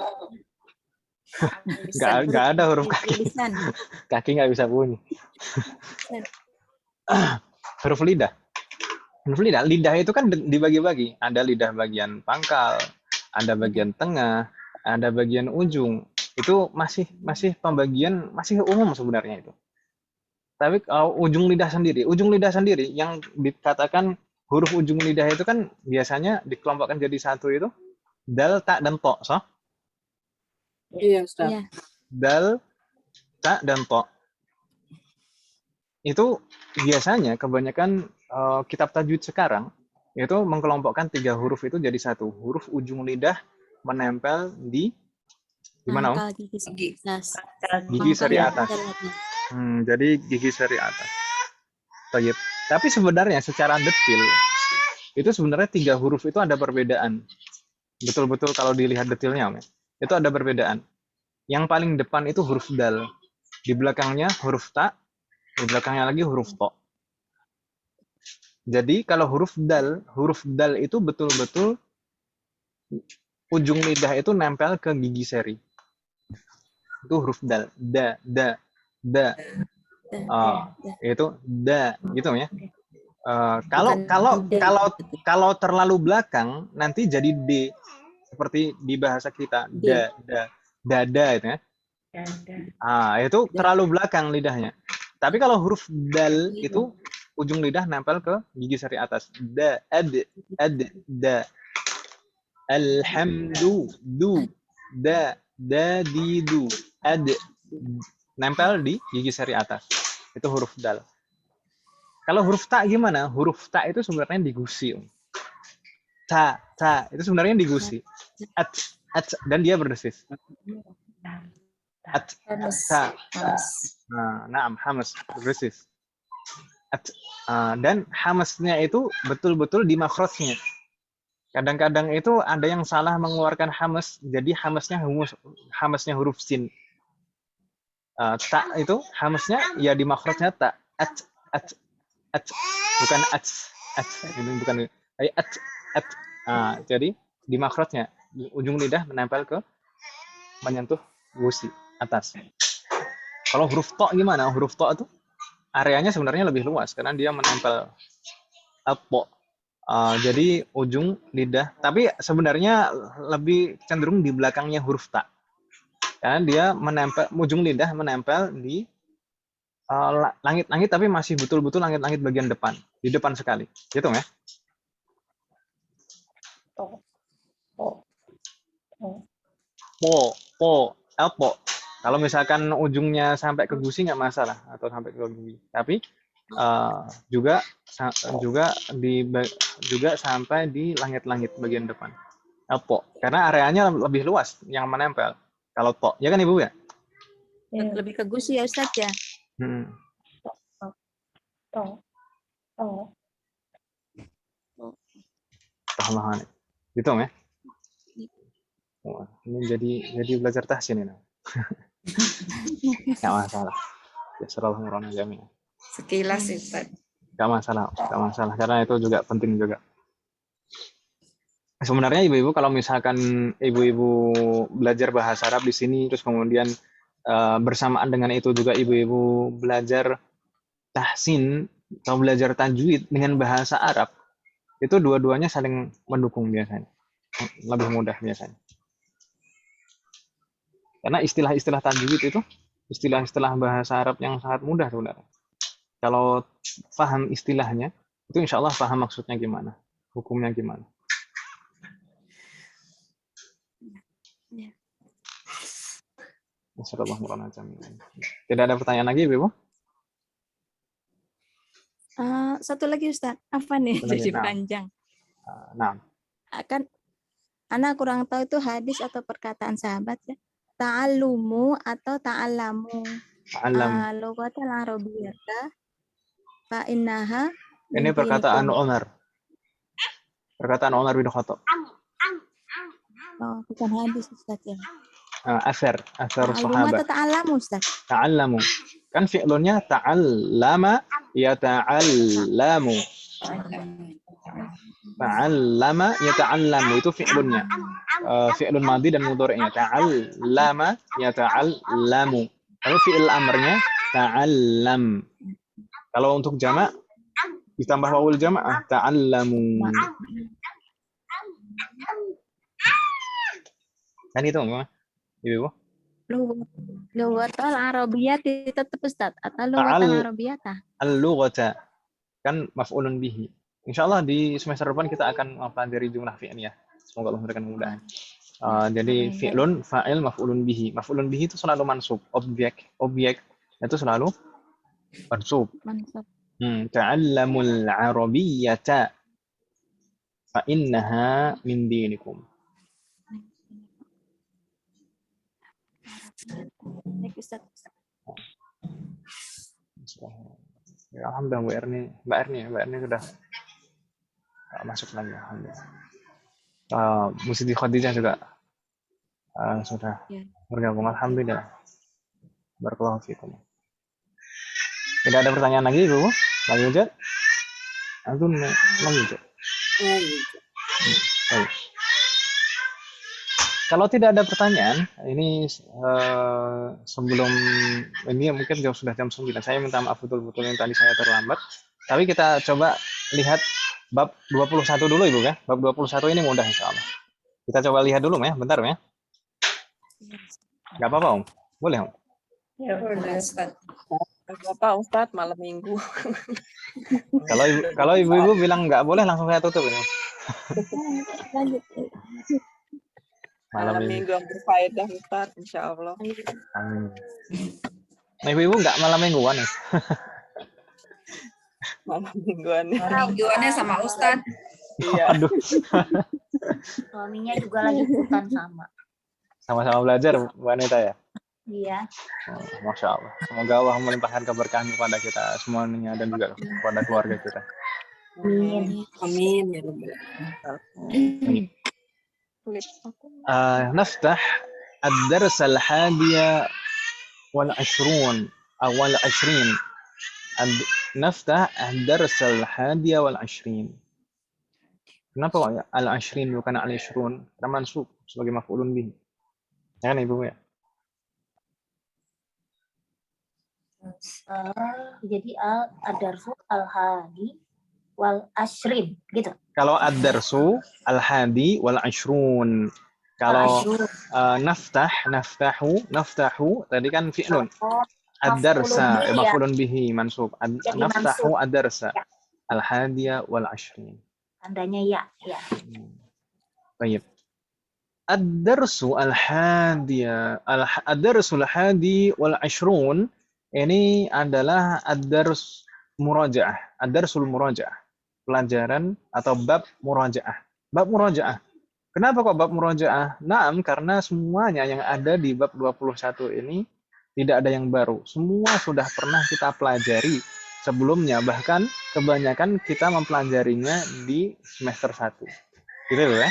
Nggak ada huruf kaki. Lisan. Kaki nggak bisa bunyi. Huruf lidah. Huruf lidah. Lidah itu kan dibagi-bagi. Ada lidah bagian pangkal, ada bagian tengah, ada bagian ujung. Itu masih pembagian masih umum sebenarnya itu. Tapi kalau ujung lidah sendiri yang dikatakan huruf ujung lidah itu kan biasanya dikelompokkan jadi satu itu dal, ta, dan to. So? Iya, Ustaz. Iya. Dal, ta, dan to. Itu biasanya kebanyakan kitab tajwid sekarang itu mengkelompokkan 3 huruf itu jadi satu. Huruf ujung lidah menempel di mana, Om? Gigi seri atas. Jadi gigi seri atas. Baik. Tapi sebenarnya secara detail itu sebenarnya 3 huruf itu ada perbedaan. Betul-betul kalau dilihat detailnya, Om. Itu ada perbedaan. Yang paling depan itu huruf dal. Di belakangnya huruf ta, di belakangnya lagi huruf to. Jadi kalau huruf dal itu betul-betul ujung lidah itu nempel ke gigi seri. Itu huruf dal. Da. Itu da gitu ya. Kalau terlalu belakang nanti jadi d. Seperti di bahasa kita dada itu ya. Itu terlalu belakang lidahnya. Tapi kalau huruf dal itu ujung lidah nempel ke gigi seri atas. Da, da. Alhamdu, du, da, di, du, nempel di gigi seri atas. Itu huruf dal. Kalau huruf ta gimana? Huruf ta itu sebenarnya digusi. Ta, itu sebenarnya digusi. At, dan dia berdesis. At, ta. Nah, hamas, berdesis. Dan hamasnya itu betul-betul di makhrajnya. Kadang-kadang itu ada yang salah mengeluarkan hamas, jadi hamasnya huruf sin. Ta itu hamasnya ya di makhrajnya ta. At. Bukan at. Ini bukan at. Jadi di makhrajnya ujung lidah menempel ke menyentuh gusi atas. Kalau huruf to gimana? Huruf to itu areanya sebenarnya lebih luas karena dia menempel po. Jadi ujung lidah, tapi sebenarnya lebih cenderung di belakangnya huruf ta. Karena dia menempel, ujung lidah menempel di langit-langit, tapi masih betul-betul langit-langit bagian depan, di depan sekali. Gitu ya? Po. Kalau misalkan ujungnya sampai ke gusi nggak masalah, atau sampai ke gigi. Tapi juga sampai di langit-langit bagian depan. Po, karena areanya lebih luas yang menempel. Kalau to, ya kan Ibu ya? Lebih ke gusi ya Ustaz ya. Paham. Gitu ya? Wah, ini jadi belajar tahsin ini. Nggak masalah. Ya serahlah merona jami'ah. Sekilas Ustaz. Nggak masalah, karena itu juga penting juga. Sebenarnya ibu-ibu kalau misalkan ibu-ibu belajar bahasa Arab di sini, terus kemudian bersamaan dengan itu juga ibu-ibu belajar tahsin atau belajar tajwid dengan bahasa Arab, itu dua-duanya saling mendukung biasanya, lebih mudah biasanya. Karena istilah-istilah tajwid itu istilah-istilah bahasa Arab yang sangat mudah sebenarnya. Kalau paham istilahnya, itu insya Allah paham maksudnya gimana, hukumnya gimana. Ya. Tidak ada pertanyaan lagi, Ibu? Satu lagi Ustaz, apa nih Satu lagi, jadi nah. panjang. Nah, Akan Ana kurang tahu itu hadis atau perkataan sahabat ya. Ta'allumu atau ta'allamu. alam. Lughatal arabiyyata fa innaha Ini min perkataan dinikum. Umar. Perkataan Umar bin Khattab. Oh, bukan hadis Ustaz ya. Asar Ta'allumu sahabat. atau ta'allamu Ustaz? Ta'allamu. Kan fi'lunnya ta'allama yata'allamu. Ta'allama yata'allamu itu fi'lunnya. Fi'lun madhi dan mudhari'nya. Ta'allama yata'allamu. Lalu fi'il amrnya ta'allam. Kalau untuk jamak ditambah wawul jamaah ta'allamu. Kan itu enggak? Ibu. Lughatal arabiyyah tetap Ustaz atau lughatal arabiyyah? Al-lughata kan maf'ulun bihi. Insyaallah di semester depan kita akan mempelajari jumlah fi'liyah. Semoga Allah memberikan kemudahan. Jadi fi'lun, fa'il, maf'ulun bihi. Maf'ulun bihi itu selalu mansub. Objek itu selalu mansub. Ta'allamul arabiyyata fa innaha min dinikum. Baik Ustaz. Ya, alhamdulillah Mbak Erni sudah masuk lagi, alhamdulillah. Musiti Khadijah juga sudah bergabung, alhamdulillah. Barakallahu fiikum. Tidak ada pertanyaan lagi, Ibu? Lagi aja? Antum lagi aja. Baik. Kalau tidak ada pertanyaan, ini sebelum ini mungkin sudah jam 9. Saya minta maaf betul-betul yang tadi saya terlambat. Tapi kita coba lihat bab 21 dulu Ibu ya. Bab 21 ini mudah insyaallah. Kita coba lihat dulu ya, bentar ya. Enggak apa-apa, Om. Boleh, Om? Ya, boleh, Ustaz. Apa Ustaz, malam minggu. Kalau ibu-ibu bilang nggak boleh, langsung saya tutup ini. Lanjut. Malam minggu yang berfaedah Ustaz, insya Allah. Nah, ibu-ibu nggak malam mingguan nih? Malam mingguannya. Mingguannya sama Ustaz. Iya. Aduh. Suaminya juga lagi ikutan sama. Sama-sama belajar, Bu Anita ya? Iya. Masya Allah. Semoga Allah melimpahkan keberkahan kepada kita semuanya dan juga kepada keluarga kita. Amin. Amin. Ya Rabbi. نفتح الدرس الحادي والعشرون أو العشرين نفتح الدرس الحادي والعشرين. Kenapa al-ashrin bukan al-ishrun? Karena mansub sebagai maf'ulun bihi. Ya kan Ibu ya? Jadi al-darsu al-hadi wal ashrin gitu. Kalau ad-darsu al-hadi wal ashrun. Kalau naftahu tadi kan fi'lun. Ad-darsa maf'ulun bihi mansub. Naftahu ad-darsa al-hadiya wal ashrin. Tandanya ya. Baik. Ad-darsu al-hadiya ad-darsu al-hadi wal ashrun ini adalah ad-dars murajaah, ad-darsul murajaah. Pelajaran atau bab murajaah. Bab murajaah. Kenapa kok bab murajaah? Naam, karena semuanya yang ada di bab 21 ini tidak ada yang baru. Semua sudah pernah kita pelajari sebelumnya. Bahkan kebanyakan kita mempelajarinya di semester 1. Gitu ya.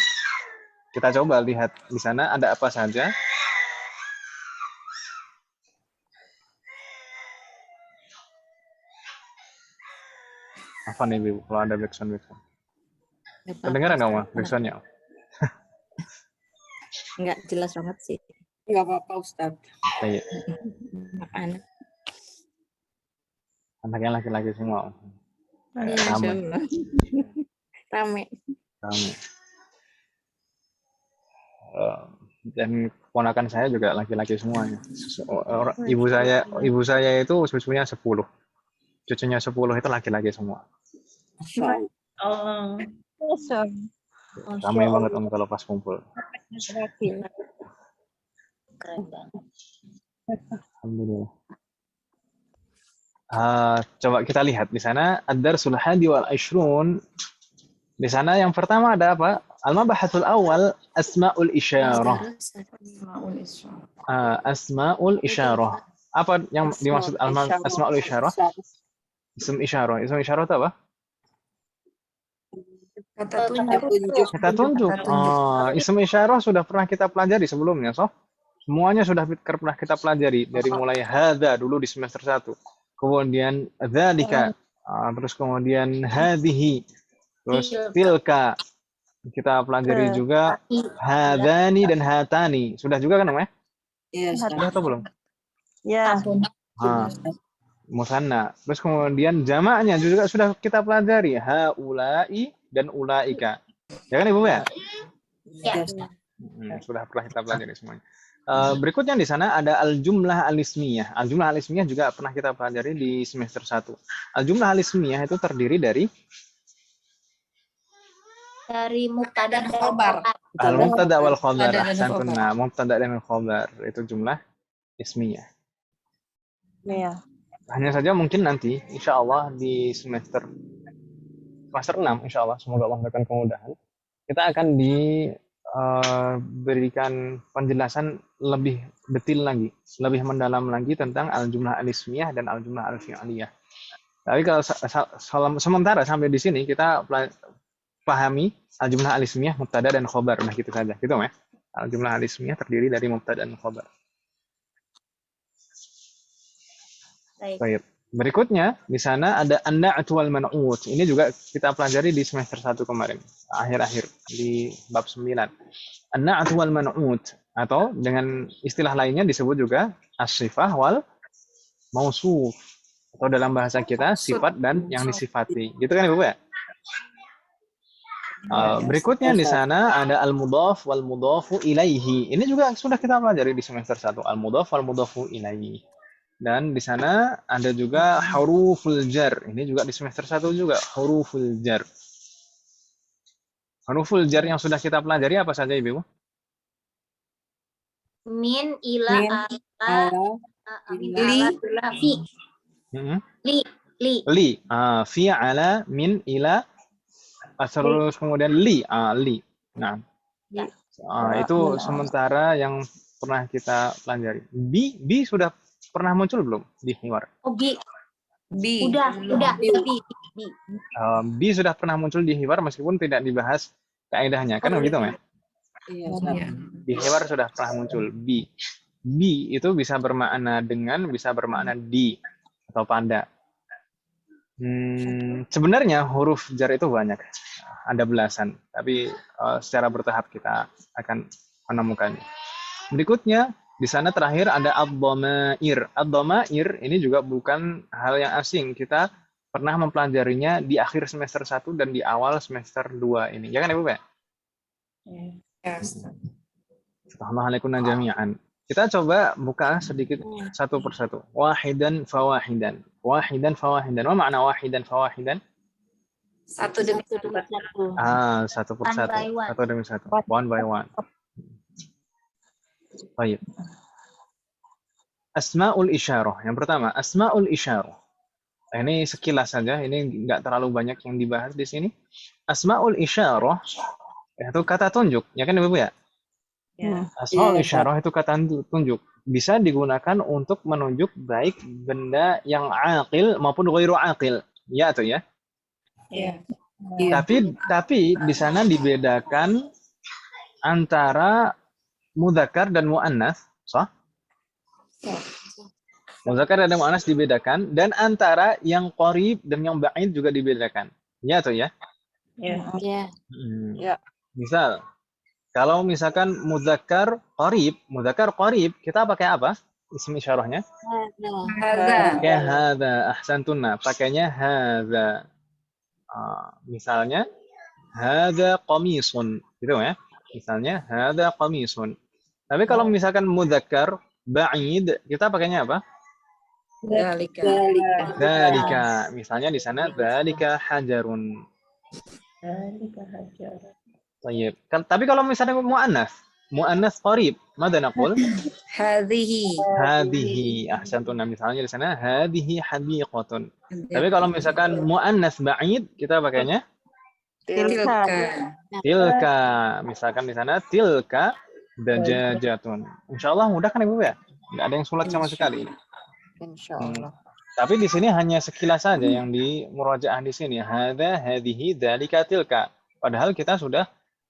Kita coba lihat di sana ada apa saja. Apa nih Ibu kalau ada backsound? Kedengaran nggak Mas backsoundnya? Nggak jelas banget sih. Nggak apa-apa Ustaz. Iya. Anak. Anaknya laki-laki semua. Rame. Dan ponakan saya juga laki-laki semuanya. Ibu saya itu susunya 10. cucunya 10 itu laki-laki semua. Allah. Ramai banget Om kalau pas kumpul. Keren banget. Alhamdulillah. Coba kita lihat di sana ad-darsul hadi wal ashrun. Di sana yang pertama ada apa? Al-mabahatul awal asmaul isyarah. Asmaul isyarah. Apa yang dimaksud asmaul isyarah? Ism isyarah. Ism isyarah itu apa? Kata tunjuk. Ism isyarah sudah pernah kita pelajari sebelumnya, so. Semuanya sudah pernah kita pelajari dari mulai hadza dulu di semester 1. Kemudian dzalika, terus kemudian hadhihi, terus tilka. Kita pelajari juga hadzani dan hatani. Sudah juga kan, Om ya? Iya, Sudah atau belum? Ya. Musanna. Terus kemudian jamaknya juga sudah kita pelajari haulai dan ulaika. Ya kan Ibu ya? Ya. Sudah pernah kita pelajari semuanya. Berikutnya di sana ada al-jumlah al-ismiyah. Al-jumlah al-ismiyah juga pernah kita pelajari di semester 1. Al-jumlah al-ismiyah itu terdiri dari mubtada dan khobar. al-mubtada wal khobar. Mubtada dan Santuna, mubtada dan khobar itu jumlah ismiyah. Iya. Hanya saja mungkin nanti insya Allah di semester 6 insya Allah, semoga Allah memberikan kemudahan, kita akan diberikan penjelasan lebih detail lagi, lebih mendalam lagi tentang al-jumlah al-ismiyah dan al-jumlah al-fi'aliyah. Tapi kalau sementara sampai di sini kita pahami al-jumlah al-ismiyah, mubtada dan khobar, nah gitu saja, gitu ya. Al-jumlah al-ismiyah terdiri dari mubtada dan khobar. Baik. Berikutnya di sana ada an-na'tu wal man'ut. Ini juga kita pelajari di semester 1 kemarin, akhir-akhir di bab 9. An-na'tu wal man'ut atau dengan istilah lainnya disebut juga as-sifah wal mausuf, atau dalam bahasa kita sifat dan yang disifati. Gitu kan Ibu ya? Berikutnya di sana ada al-mudhaf wal mudhafu ilaihi. Ini juga sudah kita pelajari di semester 1, al-mudhaf wal mudhafu ilaihi. Dan di sana ada juga huruful jar. Ini juga di semester 1 juga, huruful jar. Huruful jar yang sudah kita pelajari apa saja Ibu? Min, ila, ala, fi. Li. Fi, ala, min, ila, terus kemudian li. Li. Nah, itu sementara yang pernah kita pelajari. Bi sudah pernah muncul belum di hiwar? Oh, bi. Udah. Bi sudah pernah muncul di hiwar meskipun tidak dibahas kaidahnya, kan begitu ya? Iya. Di hiwar sudah pernah muncul bi. Bi itu bisa bermakna dengan, bisa bermakna di atau pada. Sebenarnya huruf jar itu banyak, ada belasan, tapi secara bertahap kita akan menemukannya. Berikutnya di sana terakhir ada ad-dhamair. Ad-dhamair ini juga bukan hal yang asing. Kita pernah mempelajarinya di akhir semester 1 dan di awal semester 2 ini. Ya kan Ibu ya? Assalamualaikum jami'an. Kita coba buka sedikit satu persatu. Wahidan fawahidan. Wahidan fawahidan. Apa makna wahidan fawahidan? Satu demi satu. Satu persatu. Satu demi satu. One by one. Baik. Asmaul isyarah. Yang pertama, asmaul isyarah. Ini sekilas saja, ini enggak terlalu banyak yang dibahas di sini. Asmaul isyarah itu kata tunjuk, ya kan Ibu ya? Asmaul isyarah itu kata tunjuk. Bisa digunakan untuk menunjuk baik benda yang aqil maupun ghairu aqil. Ya atau ya? Iya. Tapi di sana dibedakan antara mudzakkar dan muannas, sah? Mudzakkar dan muannas dibedakan, dan antara yang qarib dan yang ba'id juga dibedakan. Ya atau ya? Iya. Ya. Misal, kalau misalkan mudzakkar qarib, kita pakai apa? Ism isyarahnya? Hadza. Pakai hadza, ahsantunna. Pakainya hadza. Misalnya hadza qamisun, gitu ya. Misalnya hadza qamisun. Tapi kalau misalkan mudzakkar ba'id, kita pakainya apa? Dzalika. Dzalika. Misalnya di sana dzalika hajarun. Dzalika hajar. Tayyib. Tapi kalau misalnya muannas qarib, mada naqul? Hadhihi. Hadhihi. Ahsantun. Misalnya di sana hadhihi hadiqatun. Tapi kalau misalkan muannas ba'id, kita pakainya Tilka. tilka. Misalkan di sana tilka dajajatun. Insyaallah mudah kan Ibu ya? Nggak ada yang sulit sama sekali. Insyaallah. Tapi di sini hanya sekilas saja yang di murajaah di sini. Hadza, hadhihi, dzalika, tilka. Padahal kita sudah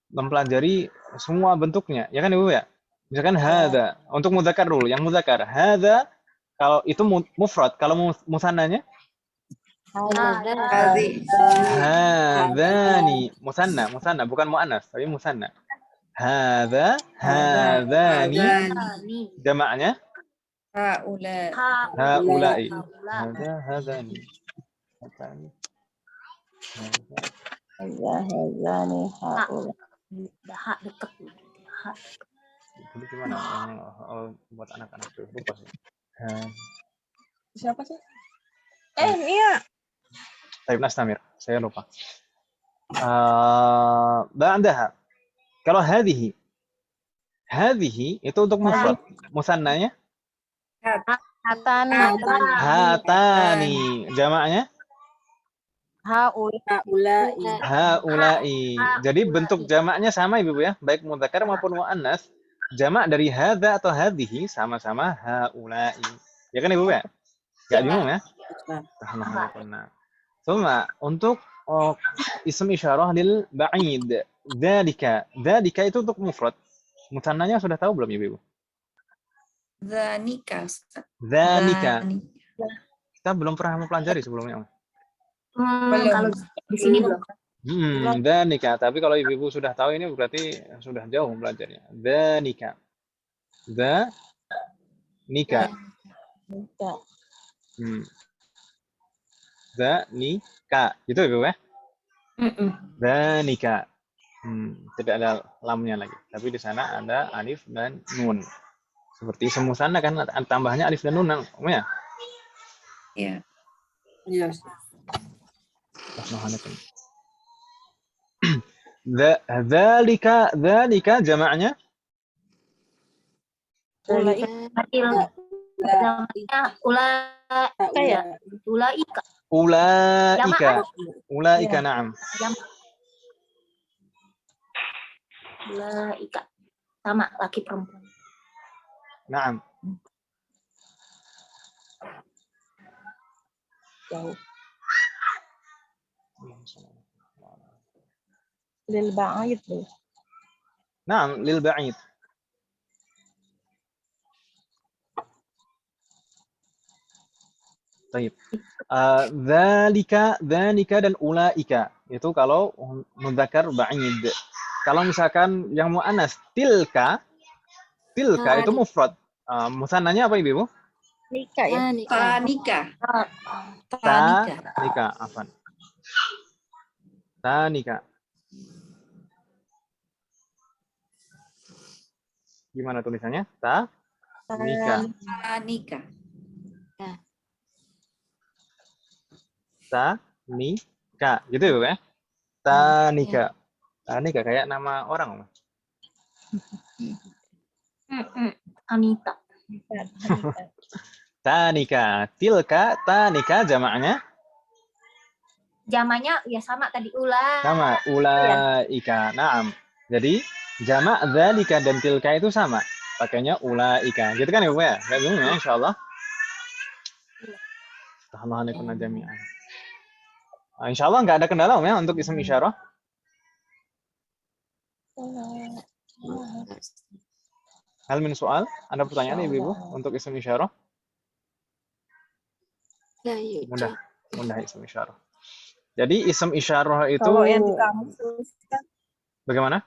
mempelajari semua bentuknya. Ya kan Ibu ya? Misalkan hadza untuk muzakkar dulu, yang muzakkar. Hadza kalau itu mufrad, kalau musannanya Hadhi. hadzani, musanna bukan muannas, tapi musanna. Hadza, hadzani, jamaknya Haula. haula'i. Hadza, hadzani. Hadzani. Hazani haula. Daha deket. Daha. Ini gimana? Buat anak-anak tuh. Lupa sih. Siapa sih? Nia. Taib Nastamir. Saya lupa. Ba'daha. Kalau hadhihi. Hadhihi itu untuk mufrad. Musannanya? Hatani. Jamaknya? Haula'i. Jadi bentuk jamaknya sama Ibu ya, baik mudzakkar maupun muannas. Jamak dari hadza atau hadhihi sama-sama haula'i. Ya kan Ibu ya? Enggak bingung ya? Nah, untuk ism isyarah lil ba'id. Dzalika. Dzalika itu untuk mufrad. Musannanya sudah tahu belum Ibu? Dzanika. Dzalika. Kita belum pernah mempelajari sebelumnya. Kalau di sini belum. Dzalika. Tapi kalau Ibu sudah tahu ini berarti sudah jauh belajarnya. Dzalika. Dzalika. Dzalika. Gitu Ibu ya? Dzalika. Tidak ada lamnya lagi. Tapi di sana ada alif dan nun. Seperti semusanna kan tambahnya alif dan nun ya? Iya. Iya. Dzalika jamaknya ulaika na'am. Ulaika sama laki perempuan. Na'am. Jauh. Lil ba'id. Na'am, lil ba'id. Baik. Dzalika dan ulaika itu kalau mudzakkar ba'id. Kalau misalkan yang muannas tilka itu mufrad. Musannanya apa Ibu? Nika ya. Tanika. Tanika, afan. Tanika. Gimana tulisannya? Tanika. Tanika. Tanika. Gitu ya, Bu ya? Tanika. Tanika kayak nama orang. Anita. Tanika. Tilka, tanika jamaknya? Jamaknya ya sama tadi Sama, ulaika. Naam. Jadi jamak dzalika dan tilka itu sama. Pakainya ulaika. Gitu kan Ibu ya? Enggak bingung ya insyaallah. Tahallahu jami'an. Insyaallah enggak ada kendala ya untuk ism isyarah. Hal min soal? Ada pertanyaan Ibu untuk ism isyarah? Mudah ism isyarah. Jadi ism isyarah itu kalau yang di kamus bagaimana?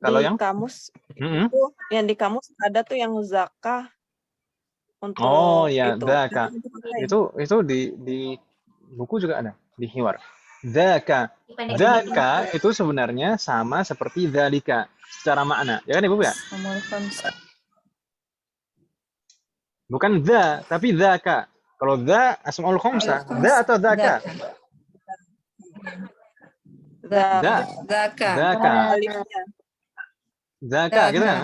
Kalau yang kamus itu yang di kamus ada tuh yang zakah untuk zakah. Itu di buku juga ada di Hiwar. Zakah itu sebenarnya sama seperti dzalika secara makna. Ya kan Ibu ya? Bukan dza, tapi dzaka. Kalau dza asmaul khamsah, dza atau dzaka? Dza, Zaka. dzaka. Alifnya. Dzaka gitu kan?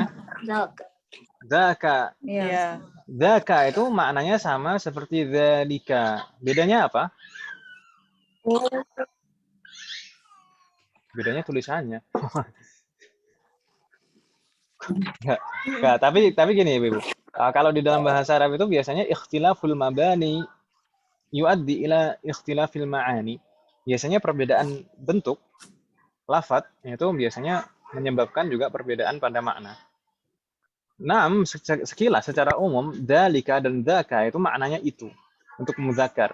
Dzaka. Iya. Dzaka itu maknanya sama seperti dzalika. Bedanya apa? Bedanya tulisannya. Enggak, tapi gini Ibu. Kalau di dalam bahasa Arab itu biasanya ikhtilaful mabani yuaddi ila ikhtilafil ma'ani. Biasanya perbedaan bentuk lafadz itu biasanya menyebabkan juga perbedaan pada makna. Naam, sekilas secara umum dzalika dan dzaka itu maknanya itu untuk muzakkar.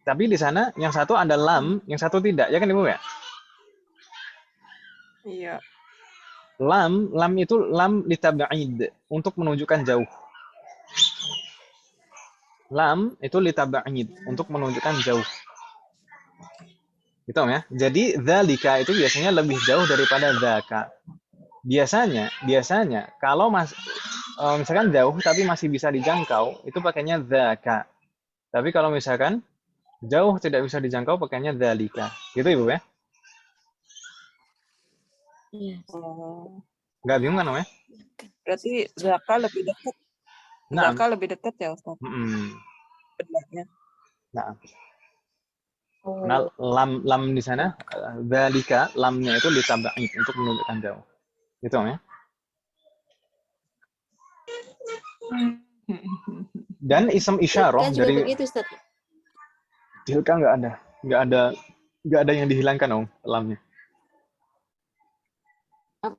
Tapi di sana yang satu ada lam, yang satu tidak, ya kan Ibu ya? Iya. Lam itu lam litab'id, untuk menunjukkan jauh. Lam itu litab'id, untuk menunjukkan jauh. Gitu ya. Jadi dzalika itu biasanya lebih jauh daripada dzaka. Biasanya kalau misalkan jauh tapi masih bisa dijangkau, itu pakainya dzaka. Tapi kalau misalkan jauh tidak bisa dijangkau, pakainya dzalika. Gitu Ibu ya? Iya. Nggak bingung kan, ya? Berarti zaka lebih dekat. Nah. Zaka lebih dekat ya, Ustaz? Benarnya. Nah. Nah, lam di sana, dzalika, lamnya itu litab'id, untuk menunjukkan jauh. Gitu ya? Dan ism isyarah Tilka juga dari begitu, Ustaz. tilka nggak ada yang dihilangkan lamnya.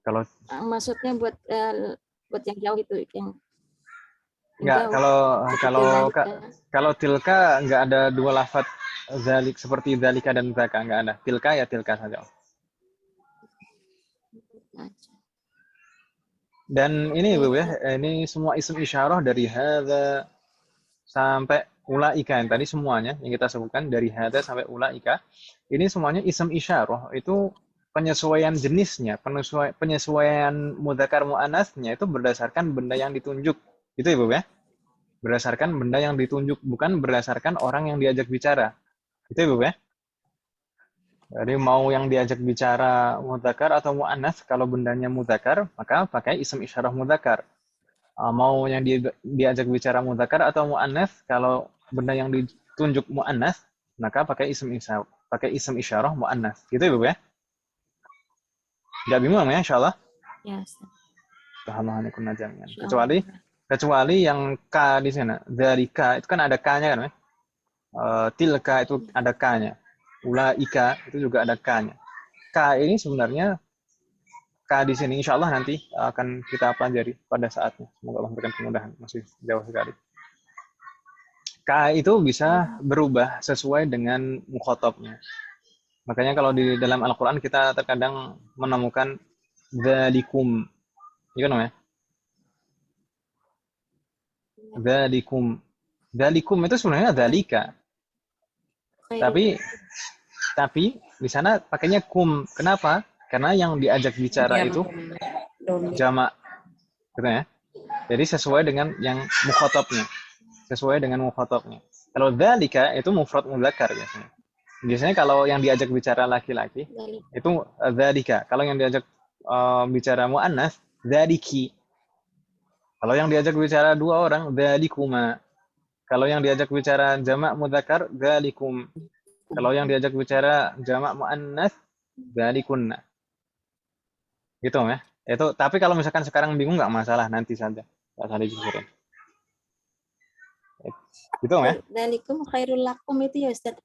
Kalau maksudnya buat yang jauh itu yang nggak, kalau tilka nggak ada dua lafadz zalik seperti zalika dan zaka, nggak ada. Tilka ya tilka saja. Dan ini Ibu ya, ini semua isim isyarah dari hadza sampai ulaika yang tadi semuanya yang kita sebutkan dari hadza sampai ulaika, ini semuanya isim isyarah itu penyesuaian jenisnya, penyesuaian mudzakkar muannasnya itu berdasarkan benda yang ditunjuk. Itu Ibu ya. Berdasarkan benda yang ditunjuk, bukan berdasarkan orang yang diajak bicara. Itu Ibu ya. Jadi mau yang diajak bicara mudzakkar atau muannats, kalau bendanya mudzakkar, maka pakai isim isyarah mudzakkar. Mau yang diajak bicara mudzakkar atau muannats, kalau benda yang ditunjuk muannats, maka pakai isim isyarah muannats. Gitu Ibu ya. Enggak bingung ya, insyaallah? Ya, Kecuali yang K di sana. Dari K itu kan ada K-nya kan ya? Tilka itu ada K-nya. Ulaika itu juga ada K-nya. K ini sebenarnya K di sini insya Allah nanti akan kita pelajari pada saatnya. Semoga Allah memberikan kemudahan. Masih jauh sekali. K itu bisa berubah sesuai dengan mukhatabnya. Makanya kalau di dalam Al-Quran kita terkadang menemukan dzalikum. Iya kan ya? Dzalikum. Dzalikum itu sebenarnya dzalika. Tapi di sana pakainya kum. Kenapa? Karena yang diajak bicara itu jamak. Gitu ya. Jadi sesuai dengan yang mukhatabnya. Kalau dzalika itu mufrad mudzakkar biasanya. Biasanya kalau yang diajak bicara laki-laki itu dzalika. Kalau yang diajak bicara muannats dzaliki. Kalau yang diajak bicara dua orang dzalikuma. Kalau yang diajak bicara jamak mudzakkar dzalikum. Kalau yang diajak bicara jamak muannats dzalikunna. Gitu ya. Itu tapi kalau misalkan sekarang bingung nggak masalah, nanti saja. Enggak usah dipikirin. Gitu ya. Dzalikum khairul lakum itu ya Ustaz.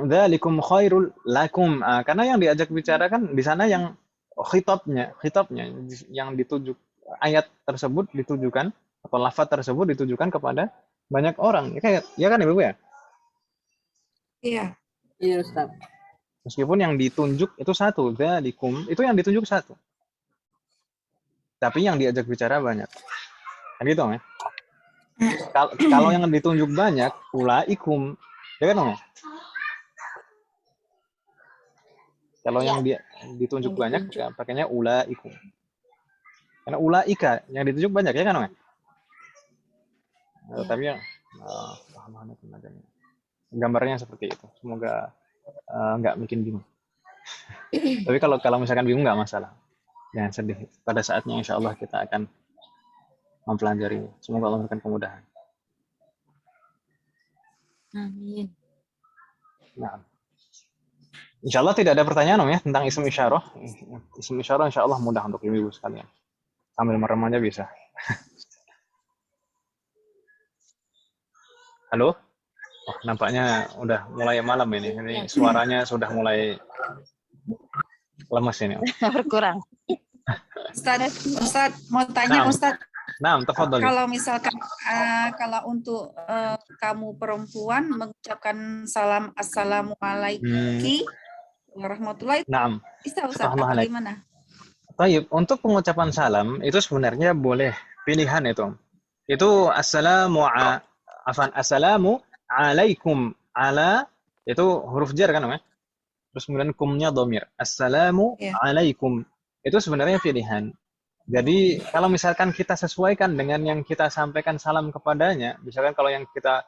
Dzalikum khairul lakum. Karena yang diajak bicara kan di sana yang khitabnya yang ditujuk, ayat tersebut ditujukan atau lafaz tersebut ditujukan kepada banyak orang. Ya kan Ibu ya? Iya. Iya Ustaz. Meskipun yang ditunjuk itu satu, dzalikum itu yang ditunjuk satu. Tapi yang diajak bicara banyak. Kan gitu ya? Kalau yang ditunjuk banyak, ulaikum. Ya kan ya? Kalau yang ditunjuk banyak, ya, pakainya ulaikum. Karena ulaika yang ditunjuk banyak, ya kan ya? Tapi ya gambarnya seperti itu. Semoga nggak bikin bingung. Tapi kalau misalkan bingung nggak masalah. Jangan sedih. Pada saatnya insya Allah kita akan mempelajari. Semoga Allah memberikan kemudahan. Amin. Nah, insya Allah tidak ada pertanyaan Om ya tentang isim isyarah. Isim isyarah insya Allah mudah untuk ibu sekalian. Sambil merem aja bisa. Halo? Oh, nampaknya udah mulai malam ini. Ini suaranya sudah mulai lemas ini. Berkurang. Ustaz, mau tanya Naam. Ustaz, Nah, tafadhali. kalau misalkan kalau untuk kamu perempuan mengucapkan salam assalamualaikum warahmatullahi Naam. bisa Ustaz apa Assalamualaikum. gimana? Baik, untuk pengucapan salam itu sebenarnya boleh pilihan itu. Itu assalamu alaikum ala itu huruf jar kan Om ya? Terus kemudian kumnya dhamir. Assalamu alaikum. Itu sebenarnya pilihan. Jadi kalau misalkan kita sesuaikan dengan yang kita sampaikan salam kepadanya, misalkan kalau yang kita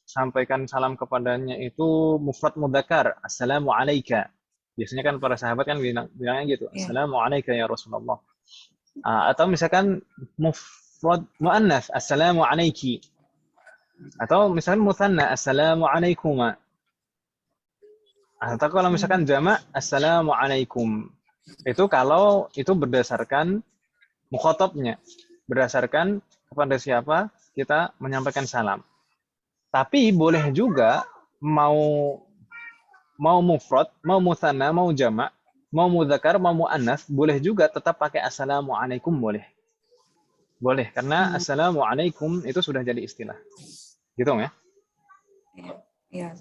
sampaikan salam kepadanya itu mufrad mudzakkar, assalamu alayka. Biasanya kan para sahabat kan bilangnya gitu, assalamu alayka ya Rasulullah. Atau misalkan mufrad muannats, assalamu alayki. Atau misalkan mutsanna, assalamu alaikuma. Atau kalau misalkan jamak, assalamu alaikum. Itu kalau itu berdasarkan mukhatabnya, berdasarkan kepada siapa kita menyampaikan salam. Tapi boleh juga mau mufrad, mau mutsanna, mau jamak, mau mudzakkar, mau muannats, boleh juga tetap pakai assalamu alaikum boleh. Boleh karena assalamu alaikum itu sudah jadi istilah. Gitu ya? Iya.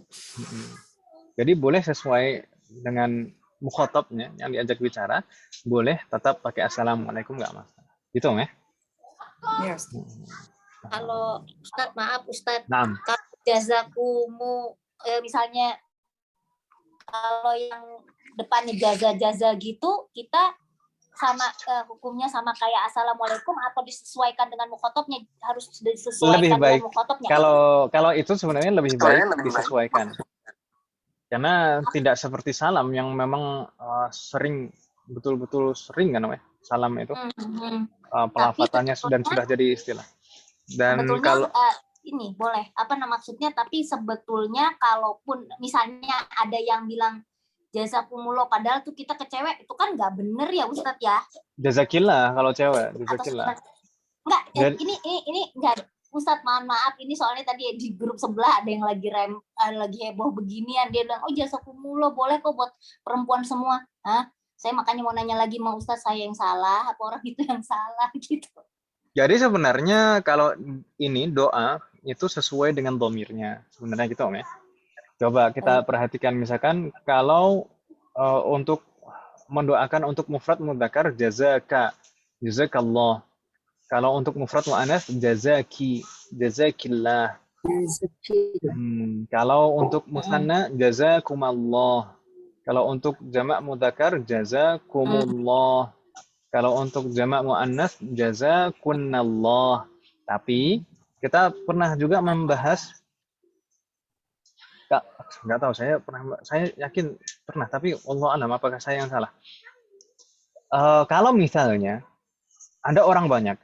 Jadi boleh sesuai dengan mukhatabnya yang diajak bicara, boleh tetap pakai assalamualaikum nggak masalah. Gitu ya? Yes. Kalau Ustadz, maaf Ustadz, Naam. kalau jazakumu misalnya kalau yang depannya jaza gitu, kita sama hukumnya sama kayak assalamualaikum atau disesuaikan dengan mukhatabnya, harus disesuaikan Lebih baik. dengan mukhatabnya. Kalau itu sebenarnya lebih baik disesuaikan. Karena tidak seperti salam yang memang sering betul-betul sering kan namanya salam itu pelafatannya sudah jadi istilah. Dan sebetulnya kalau ini boleh apa maksudnya, tapi sebetulnya kalaupun misalnya ada yang bilang jazakumullah padahal tuh kita ke cewek itu kan nggak bener ya Ustadz ya. jazakillah kalau cewek jazakillah. Enggak, ini enggak Ustadz, mohon maaf, ini soalnya tadi di grup sebelah ada yang lagi heboh beginian, dia bilang, oh jazakumullah boleh kok buat perempuan semua. Hah? Saya makanya mau nanya lagi, mau Ustadz saya yang salah, apa orang itu yang salah gitu. Jadi sebenarnya kalau ini doa itu sesuai dengan dhamirnya, sebenarnya gitu Om ya. Coba kita perhatikan misalkan kalau untuk mendoakan untuk mufrad mudzakkar jazakallah. Kalau untuk mufrad muannats jazakillah. Kalau untuk musanna jazakumallah. Kalau untuk jamak mudzakkar jazakumullah. Kalau untuk jamak muannats jazakunnallah. Tapi kita pernah juga membahas, nggak tahu, saya yakin pernah, tapi wallahu a'lam apakah saya yang salah. Kalau misalnya ada orang banyak,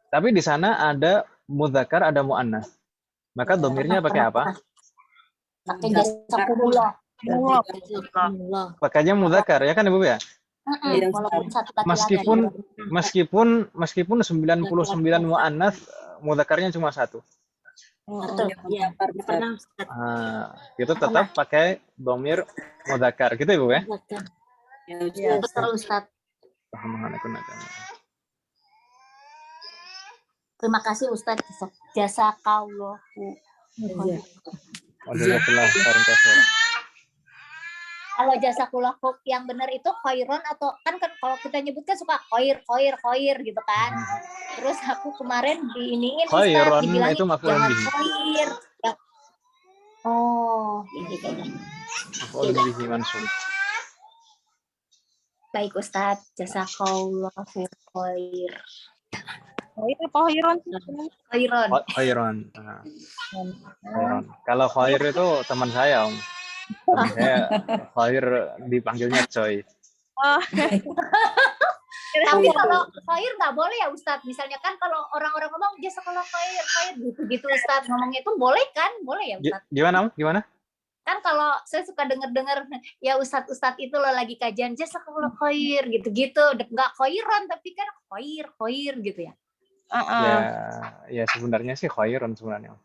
tapi di sana ada mudzakkar, ada muannats. Maka dhamirnya pakai apa? Pakai jazakumullah. Pakainya mudzakkar ya kan Ibu ya? Walaupun satu laki-laki. Meskipun 99 muannats, mudzakarnya cuma satu. Betul. Ya, pernah. Itu tetap pakai dhamir mudzakkar gitu Ibu ya? Ya, betul Ustadz. Terima kasih Ustadz. Jazakallahu. Kalau jazakallah yang benar itu khairon, atau kan kalau kita nyebutkan suka khair gitu kan. Terus aku kemarin diiniin Ustadz dibilangin jangan khair. Oh, ini mansub. Baik Ustadz, jazakallahu khair. Khair apa khairon? Khairon. Khairon. Nah, khairon. Kalau khair itu teman saya, Om. Teman saya khair dipanggilnya Coy. Oh, Tapi kalau khair nggak boleh ya Ustadz. Misalnya kan kalau orang-orang ngomong jazakallah khair gitu Ustadz ngomongnya itu boleh kan? Boleh ya Ustadz? Gimana, Om? Gimana? Kan kalau saya suka denger-denger ya Ustadz itu loh lagi kajian jazakallah khair gitu-gitu. Nggak khairon tapi kan khair gitu ya. Ya sebenarnya sih khairon sebenarnya.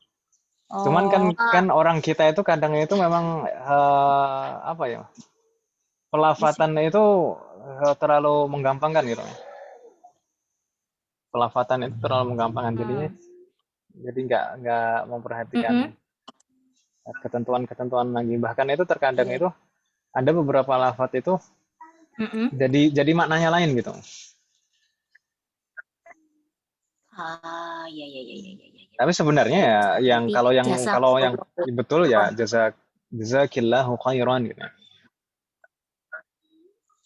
Cuman kan orang kita itu kadang itu memang apa ya? Pelafatannya itu terlalu menggampangkan gitu. Pelafatan itu terlalu menggampangkan jadinya. Jadi nggak memperhatikan ketentuan lagi. Bahkan itu terkadang itu ada beberapa lafaz itu jadi maknanya lain gitu. Iya. Tapi sebenarnya ya kalau yang betul ya jazakillahu khairan gitu.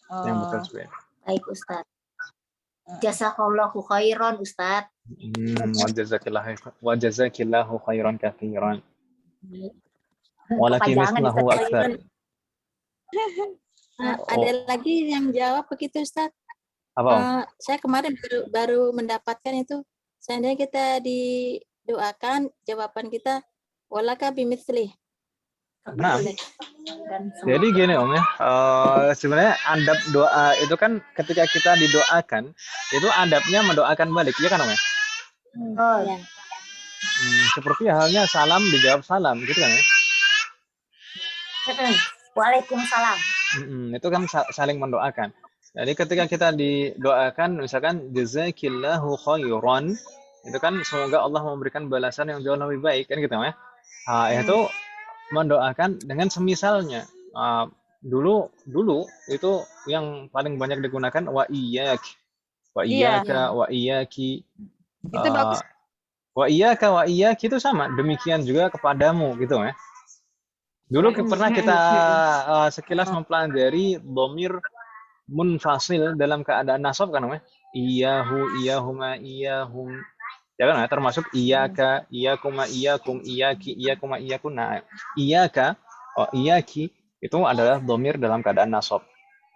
Yang betul sebenarnya. Baik Ustadz. Jazakallahu khairan Ustadz. Wa jazakillahu khairan katsiran. Walaki mislahu aktsar. Ada lagi yang jawab begitu Ustaz? Apa? Saya kemarin baru mendapatkan itu. Seandainya kita didoakan, jawaban kita walaka bimithli. Nah, jadi gini Om ya, sebenarnya adab doa itu kan ketika kita didoakan, itu adabnya mendoakan balik, ya kan Om ya? Oh ya. Seperti halnya salam dijawab salam, gitu kan ya? Waalaikumsalam. Itu kan saling mendoakan. Jadi ketika kita didoakan, misalkan jazakillahu khairan, itu kan semoga Allah memberikan balasan yang jauh lebih baik, kan gitu ya? Itu mendoakan dengan semisalnya. Dulu itu yang paling banyak digunakan wa iyyak, wa iyyaka, wa iyyaki. Itu bagus. Wa iyyaka wa iyyaki itu sama, demikian juga kepadamu gitu ya. Dulu pernah kita sekilas mempelajari dhamir munfasil dalam keadaan nasab kan namanya. Iyahu, iyahuma, iyahum. Ya kan, termasuk iyyaka, iyyakuma, iyyakum, iyyaki, iyyakuma, iyyakun. Nah, iyyaka, iyyaki itu adalah dhamir dalam keadaan nasab.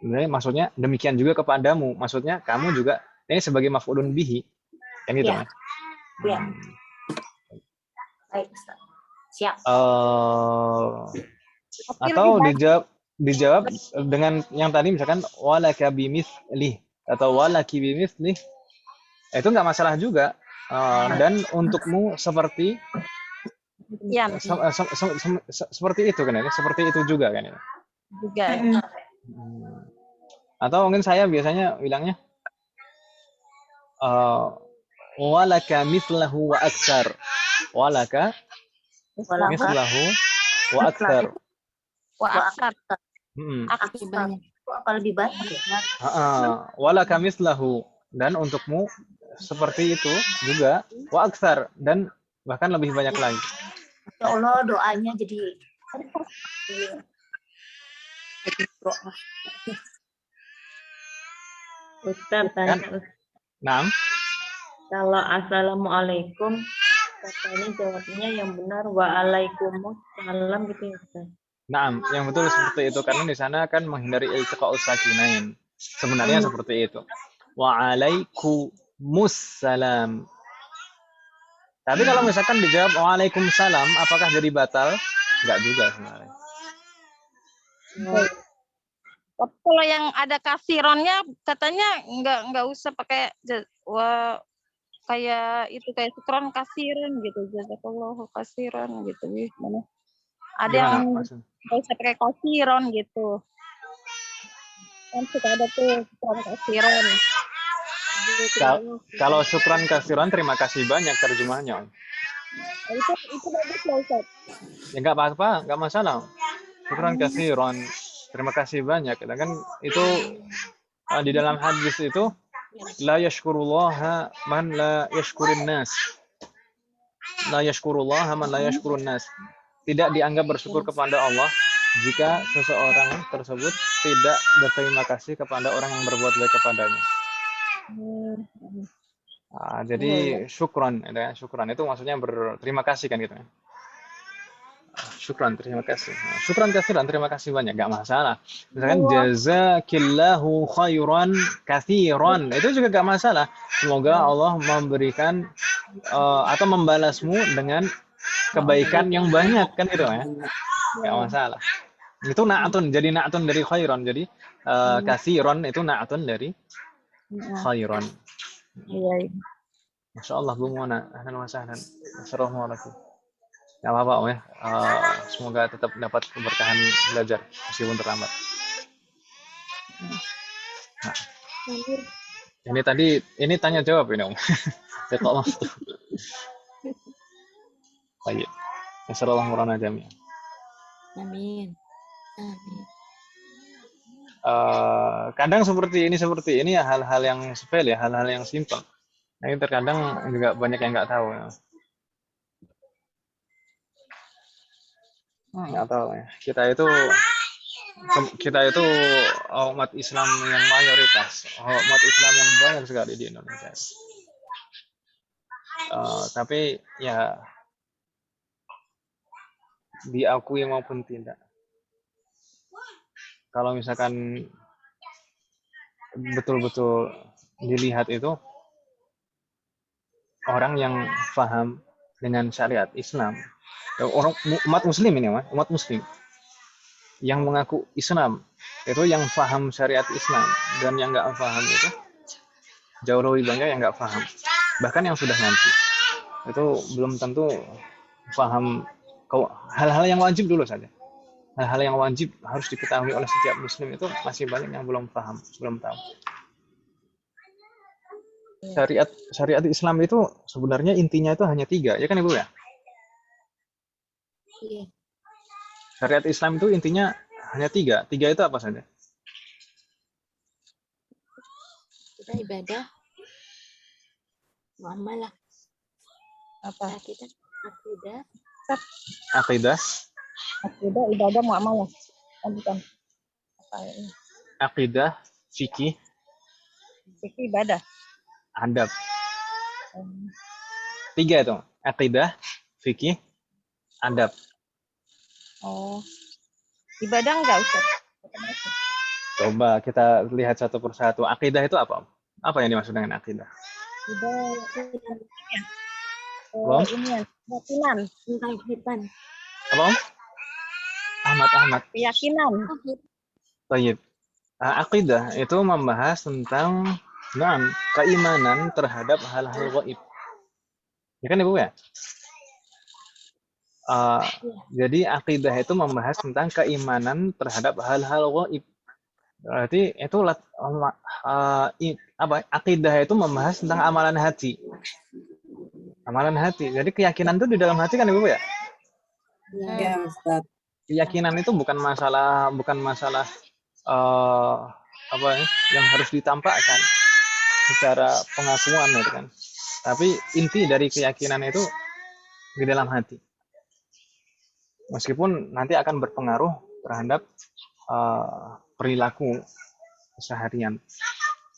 Sebenarnya maksudnya demikian juga kepadamu. Maksudnya kamu juga ini sebagai maf'ulun bihi. Kan gitu kan? Ya. Baik, Ustaz. Siap. Atau dijawab dengan yang tadi misalkan walaka bimithli atau walaki bimithli. Itu enggak masalah juga. Dan untukmu seperti seperti itu kan ya, seperti itu juga kan ya. Juga. Atau mungkin saya biasanya bilangnya walaka mithlahu wa aktsar. Walaka mithlahu wa aktsar. Apa lebih banyak ya? Walaka mithlahu, dan untukmu seperti itu juga wa aktsar, dan bahkan lebih banyak lagi. Ya Allah, doanya jadi Ustaz tanya. Nah, kalau assalamualaikum katanya jawabnya yang benar waalaikumsalam gitu ya Ustaz. Nah, yang betul seperti itu karena di sana kan menghindari iltiqa'us sakinain. Sebenarnya seperti itu. Waalaikumsalam. Tapi kalau misalkan dijawab waalaikumsalam, apakah jadi batal? Enggak juga sebenarnya. Tapi kalau yang ada kasironnya katanya nggak usah pakai kayak itu kayak sukron kasiron gitu, jazakallahu kasiron gitu gimana? Ada yang nggak usah pakai kasiron gitu. Kan suka ada tuh sukron kasiron. Kalau syukran kasiran, terima kasih banyak terjemahnya. Itu bagus loh Ustaz. Ya nggak apa-apa, nggak masalah. Syukran kasiran, terima kasih banyak. Kan itu di dalam hadis itu la yashkurullaha man la yashkurun nas. La yashkurullaha man la yashkurun nas. Tidak dianggap bersyukur kepada Allah jika seseorang tersebut tidak berterima kasih kepada orang yang berbuat baik kepadanya. Jadi syukron, syukron itu maksudnya berterima kasih kan gitu ya. Syukran, terima kasih. Syukran kasiran, terima kasih banyak, gak masalah. Misalkan jazakillahu khairan kathiran, itu juga gak masalah. Semoga Allah memberikan atau membalasmu dengan kebaikan yang banyak kan gitu ya. Gak masalah. Itu na'atun, jadi na'atun dari khairan. Jadi kathiran itu na'atun dari khairan. Iya. Masya Allah, Bu Mona, ahlan wa sahlan. Assalamualaikum. Gak apa-apa Om ya. Semoga tetap dapat keberkahan belajar meskipun terlambat. Nah, ini tanya jawab ini Om. Kok Mas? Baik. Assalamualaikum warahmatullahi wabarakatuh. Amin. Amin. Kadang seperti ini ya hal-hal yang sepele ya, hal-hal yang simpel. Nah, ini terkadang juga banyak yang nggak tahu ya. Nggak tahu ya. Kita itu umat Islam yang mayoritas, umat Islam yang banyak sekali di Indonesia. Tapi ya diakui maupun tidak. Kalau misalkan betul-betul dilihat itu orang yang paham dengan syariat Islam, orang umat Muslim ini Mas, umat Muslim yang mengaku Islam itu yang paham syariat Islam, dan yang nggak paham itu jauh lebih banyak yang nggak paham. Bahkan yang sudah ngaji itu belum tentu paham hal-hal yang wajib dulu saja. Hal-hal yang wajib harus diketahui oleh setiap Muslim itu masih banyak yang belum paham, belum tahu. Syariat Islam itu sebenarnya intinya itu hanya 3, ya kan Ibu ya? Iya. Syariat Islam itu intinya hanya 3. 3 itu apa saja? Kita ibadah, muamalah. Apa? Akidah, ibadah, muamalah. Bukan. Apa ini? Akidah, fikih, Ibadah. adab. 3 itu. Akidah, fikih, adab. Oh. Ibadah enggak, Ustaz? Coba kita lihat satu persatu. Akidah itu apa? Apa yang dimaksud dengan akidah? Ibadah keyakinan. Tentang kehidupan. Apa Om? Ahmad. Keyakinan. Baik. Akidah itu membahas tentang keimanan terhadap hal-hal gaib. Ya kan Ibu ya? Jadi akidah itu membahas tentang keimanan terhadap hal-hal gaib. Berarti itu akidah itu membahas tentang amalan hati. Amalan hati. Jadi keyakinan itu di dalam hati kan Ibu ya? Ya, Ustaz. Keyakinan itu bukan masalah yang harus ditampakkan secara pengakuan gitu kan. Tapi inti dari keyakinan itu di dalam hati. Meskipun nanti akan berpengaruh terhadap perilaku seharian.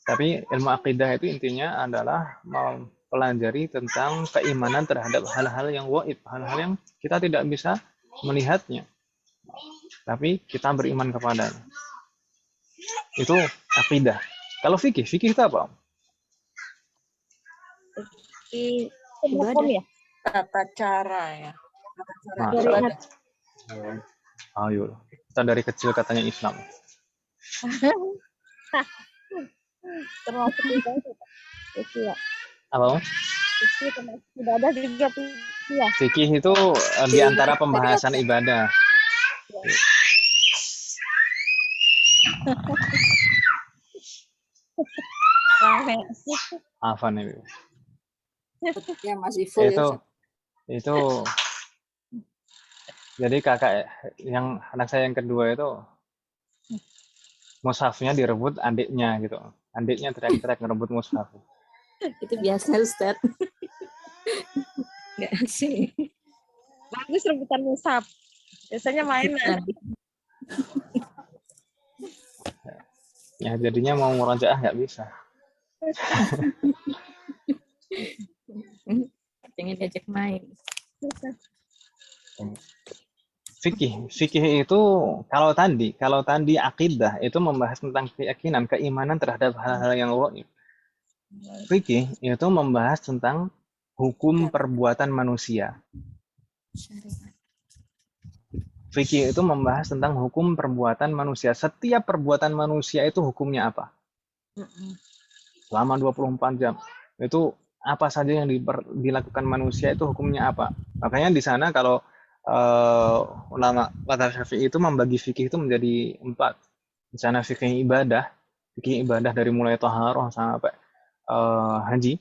Tapi ilmu akidah itu intinya adalah mempelajari tentang keimanan terhadap hal-hal yang gaib, hal-hal yang kita tidak bisa melihatnya. Tapi kita beriman kepadanya. Itu akidah. Kalau fikih itu apa? Hukum ya? Tata cara ya. Ibadah. Ayo, kita dari kecil katanya Islam. Termasuk ibadah. Ya. Apa? Fikih termasuk ibadah juga ya. Fikih itu di antara pembahasan ibadah. Apa nih? Ya masih full itu jadi kakak yang anak saya yang kedua itu mushafnya direbut adiknya gitu. Adiknya teriak-teriak ngerebut mushaf. Itu biasa Ustaz. Enggak sih. Bagus rebutan mushaf. Biasanya mainan. Ya jadinya mau murajaah nggak bisa. pengen diajak main. Fikih itu kalau tadi akidah itu membahas tentang keyakinan, keimanan terhadap hal-hal yang gaib. Fikih itu membahas tentang hukum perbuatan manusia. Fikih itu membahas tentang hukum perbuatan manusia. Setiap perbuatan manusia itu hukumnya apa? Selama 24 jam. Itu apa saja yang dilakukan manusia itu hukumnya apa? Makanya di sana kalau ulama mazhab Syafi'i itu membagi fikih itu menjadi 4. Di sana fikih ibadah dari mulai taharah sampai haji.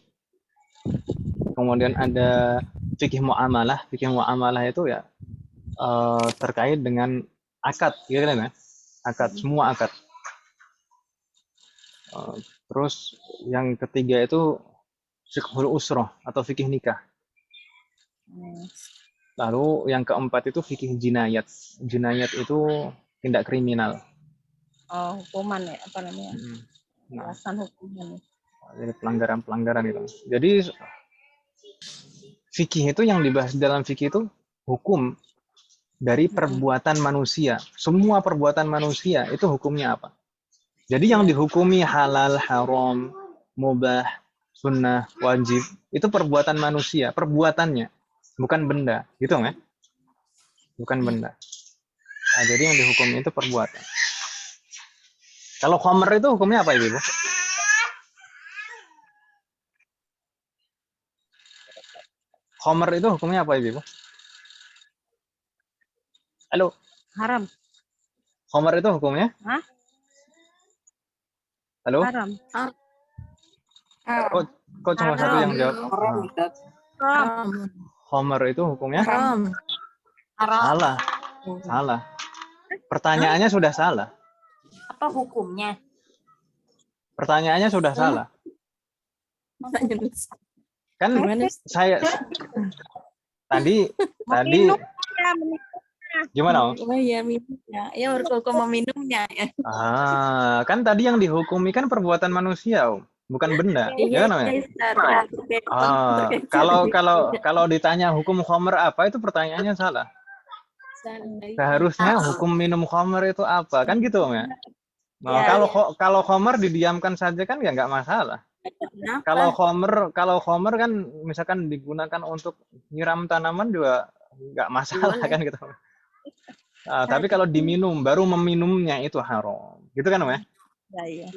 Kemudian ada fikih muamalah. Fikih muamalah itu ya terkait dengan akad, ya kan ya? Akad, semua akad. Terus yang ketiga itu fiqhul usrah atau fikih nikah. Lalu yang keempat itu fikih jinayat. Jinayat itu tindak kriminal. Oh, hukuman ya, apa namanya? Alasan hukuman. Jadi pelanggaran-pelanggaran itu. Jadi fikih itu yang dibahas dalam fikih itu hukum dari perbuatan manusia. Semua perbuatan manusia itu hukumnya apa? Jadi yang dihukumi halal, haram, mubah, sunnah, wajib, itu perbuatan manusia, perbuatannya, bukan benda, gitu kan? Bukan benda. Nah, jadi yang dihukumi itu perbuatan. Kalau khamr itu hukumnya apa, Ibu? Khamr itu hukumnya apa, Ibu? Halo? Haram. Khamr itu hukumnya? Hah? Halo? Haram. Kok cuma satu yang jawab? Haram. Khamr itu hukumnya? Haram. Salah. Pertanyaannya sudah salah. Apa hukumnya? Pertanyaannya sudah salah. Kan saya tadi gimana? Oh iya, minumnya. Ya, kok meminumnya ya. Kan tadi yang dihukumi kan perbuatan manusia, Om. Bukan benda, ya kan, Om? Kalau ditanya hukum khamr apa, itu pertanyaannya salah. Seharusnya hukum minum khamr itu apa, kan gitu, Om ya? Nah, kalau khamr didiamkan saja kan ya nggak masalah. Kalau khamr kan misalkan digunakan untuk nyiram tanaman juga nggak masalah kan gitu. Nah, tapi kalau diminum, baru meminumnya itu haram, gitu kan, Om ya?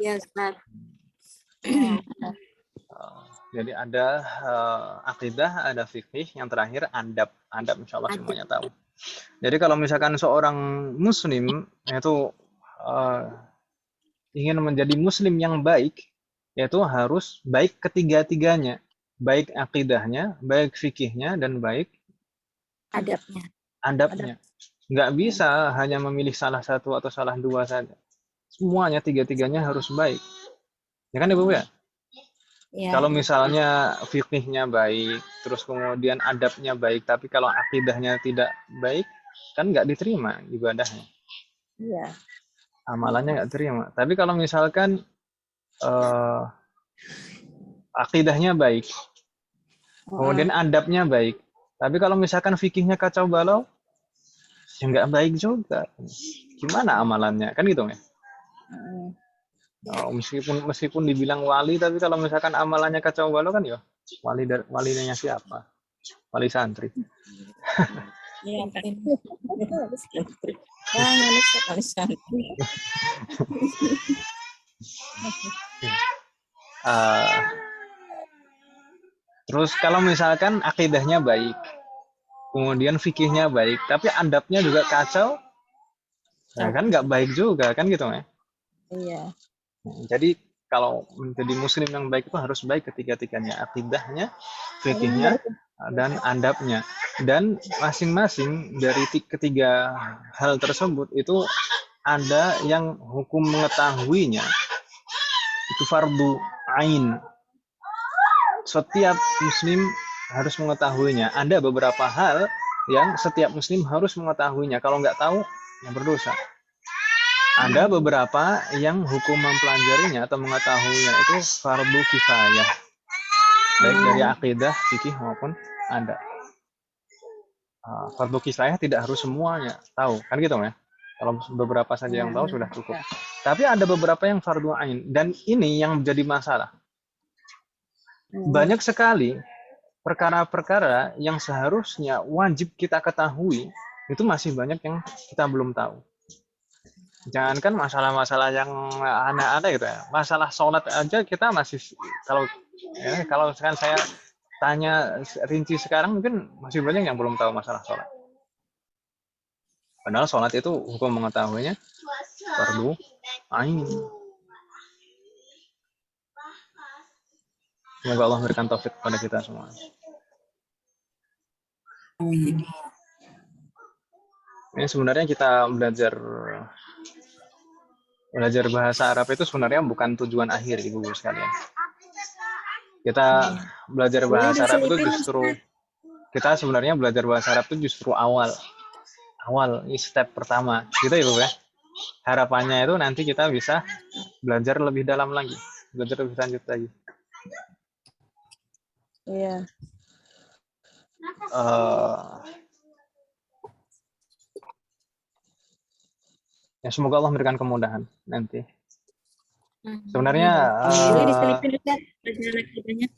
Iya, Ustaz. Jadi ada akidah, ada fikih, yang terakhir adab. Adab insya Allah semuanya tahu. Jadi kalau misalkan seorang muslim itu ingin menjadi muslim yang baik, yaitu harus baik ketiga-tiganya, baik akidahnya, baik fikihnya, dan baik adabnya. Nggak bisa hanya memilih salah satu atau salah dua saja. Semuanya, tiga-tiganya harus baik. Ya kan, Ibu ya? Ya. Kalau misalnya fikihnya baik, terus kemudian adabnya baik, tapi kalau akidahnya tidak baik, kan nggak diterima ibadahnya. Iya. Amalannya nggak terima. Tapi kalau misalkan akidahnya baik, kemudian adabnya baik, tapi kalau misalkan fikihnya kacau balau, ya nggak baik juga. Gimana amalannya? Kan gitu ya? Meskipun dibilang wali, tapi kalau misalkan amalannya kacau balau kan ya walinya siapa? Wali santri. Iya, terus kalau misalkan akidahnya baik, kemudian fikihnya baik, tapi adabnya juga kacau, ya kan nggak baik juga, kan gitu ya? Iya. Jadi kalau menjadi muslim yang baik itu harus baik ketiga-tiganya, akidahnya, fikihnya, dan adabnya. Dan masing-masing dari ketiga hal tersebut itu ada yang hukum mengetahuinya itu fardu ain. Setiap muslim harus mengetahuinya. Ada beberapa hal yang setiap muslim harus mengetahuinya. Kalau nggak tahu, yang berdosa. Ada beberapa yang hukum mempelajarinya atau mengetahuinya itu fardu kifayah. Baik dari akidah, fikih maupun ada. Fardu kifayah tidak harus semuanya tahu, kan gitu ya. Kalau beberapa saja yang tahu sudah cukup. Tapi ada beberapa yang fardu ain, dan ini yang menjadi masalah. Banyak sekali perkara-perkara yang seharusnya wajib kita ketahui, itu masih banyak yang kita belum tahu. Jangankan masalah-masalah yang aneh-aneh gitu ya. Masalah sholat aja kita masih, kalau sekarang saya tanya rinci sekarang, mungkin masih banyak yang belum tahu masalah sholat. Padahal sholat itu hukum mengetahuinya fardu ain. Semoga Allah memberikan taufik kepada kita semua. Amin. Ini sebenarnya kita belajar bahasa Arab itu sebenarnya bukan tujuan akhir, ibu sekalian. Kita belajar bahasa Arab itu justru, kita sebenarnya belajar bahasa Arab itu justru awal ini step pertama, gitu ya Bu ya. Harapannya itu nanti kita bisa belajar lebih dalam lagi, belajar lebih lanjut lagi. Iya. Ya semoga Allah memberikan kemudahan nanti. Sebenarnya boleh diselipin Ustaz pelajaran akidahnya.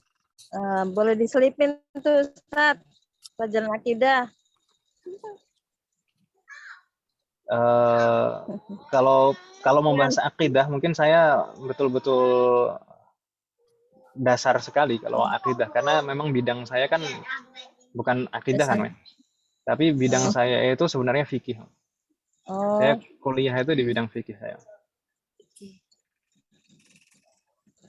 Boleh diselipin tuh Ustaz pelajaran akidah. Kalau membahas akidah mungkin saya betul-betul dasar sekali kalau akidah, karena memang bidang saya kan bukan akidah kan, tapi bidang saya itu sebenarnya fikih. Saya kuliah itu di bidang fikih saya.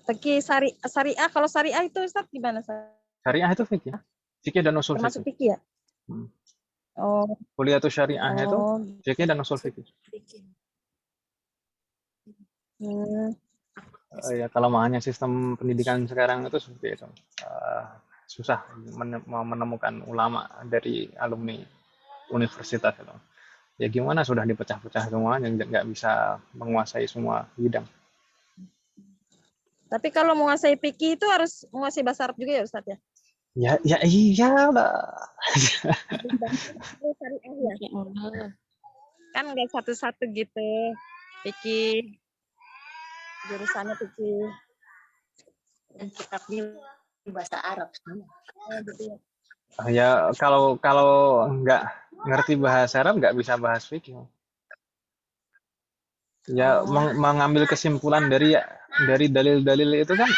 Fikih syariah, kalau syariah itu Ustaz gimana Ustaz? Syariah itu fikih dan usul termasuk fikih. Fikih ya? Kuliah itu syariah itu fikih dan usul fikih. Ya kalau hanya sistem pendidikan sekarang itu seperti itu, susah menemukan ulama dari alumni universitas itu. Ya gimana, sudah dipecah-pecah semua, yang nggak bisa menguasai semua bidang. Tapi kalau menguasai fikih itu harus menguasai bahasa Arab juga ya Ustaz ya? Ya iya lah. Kan nggak satu-satu gitu. Fikih, jurusannya fikih. Dan kitabnya bahasa Arab semua. Ya kalau nggak ngerti bahasa Arab nggak bisa bahas fikih. Ya mengambil kesimpulan dari dalil-dalil itu kan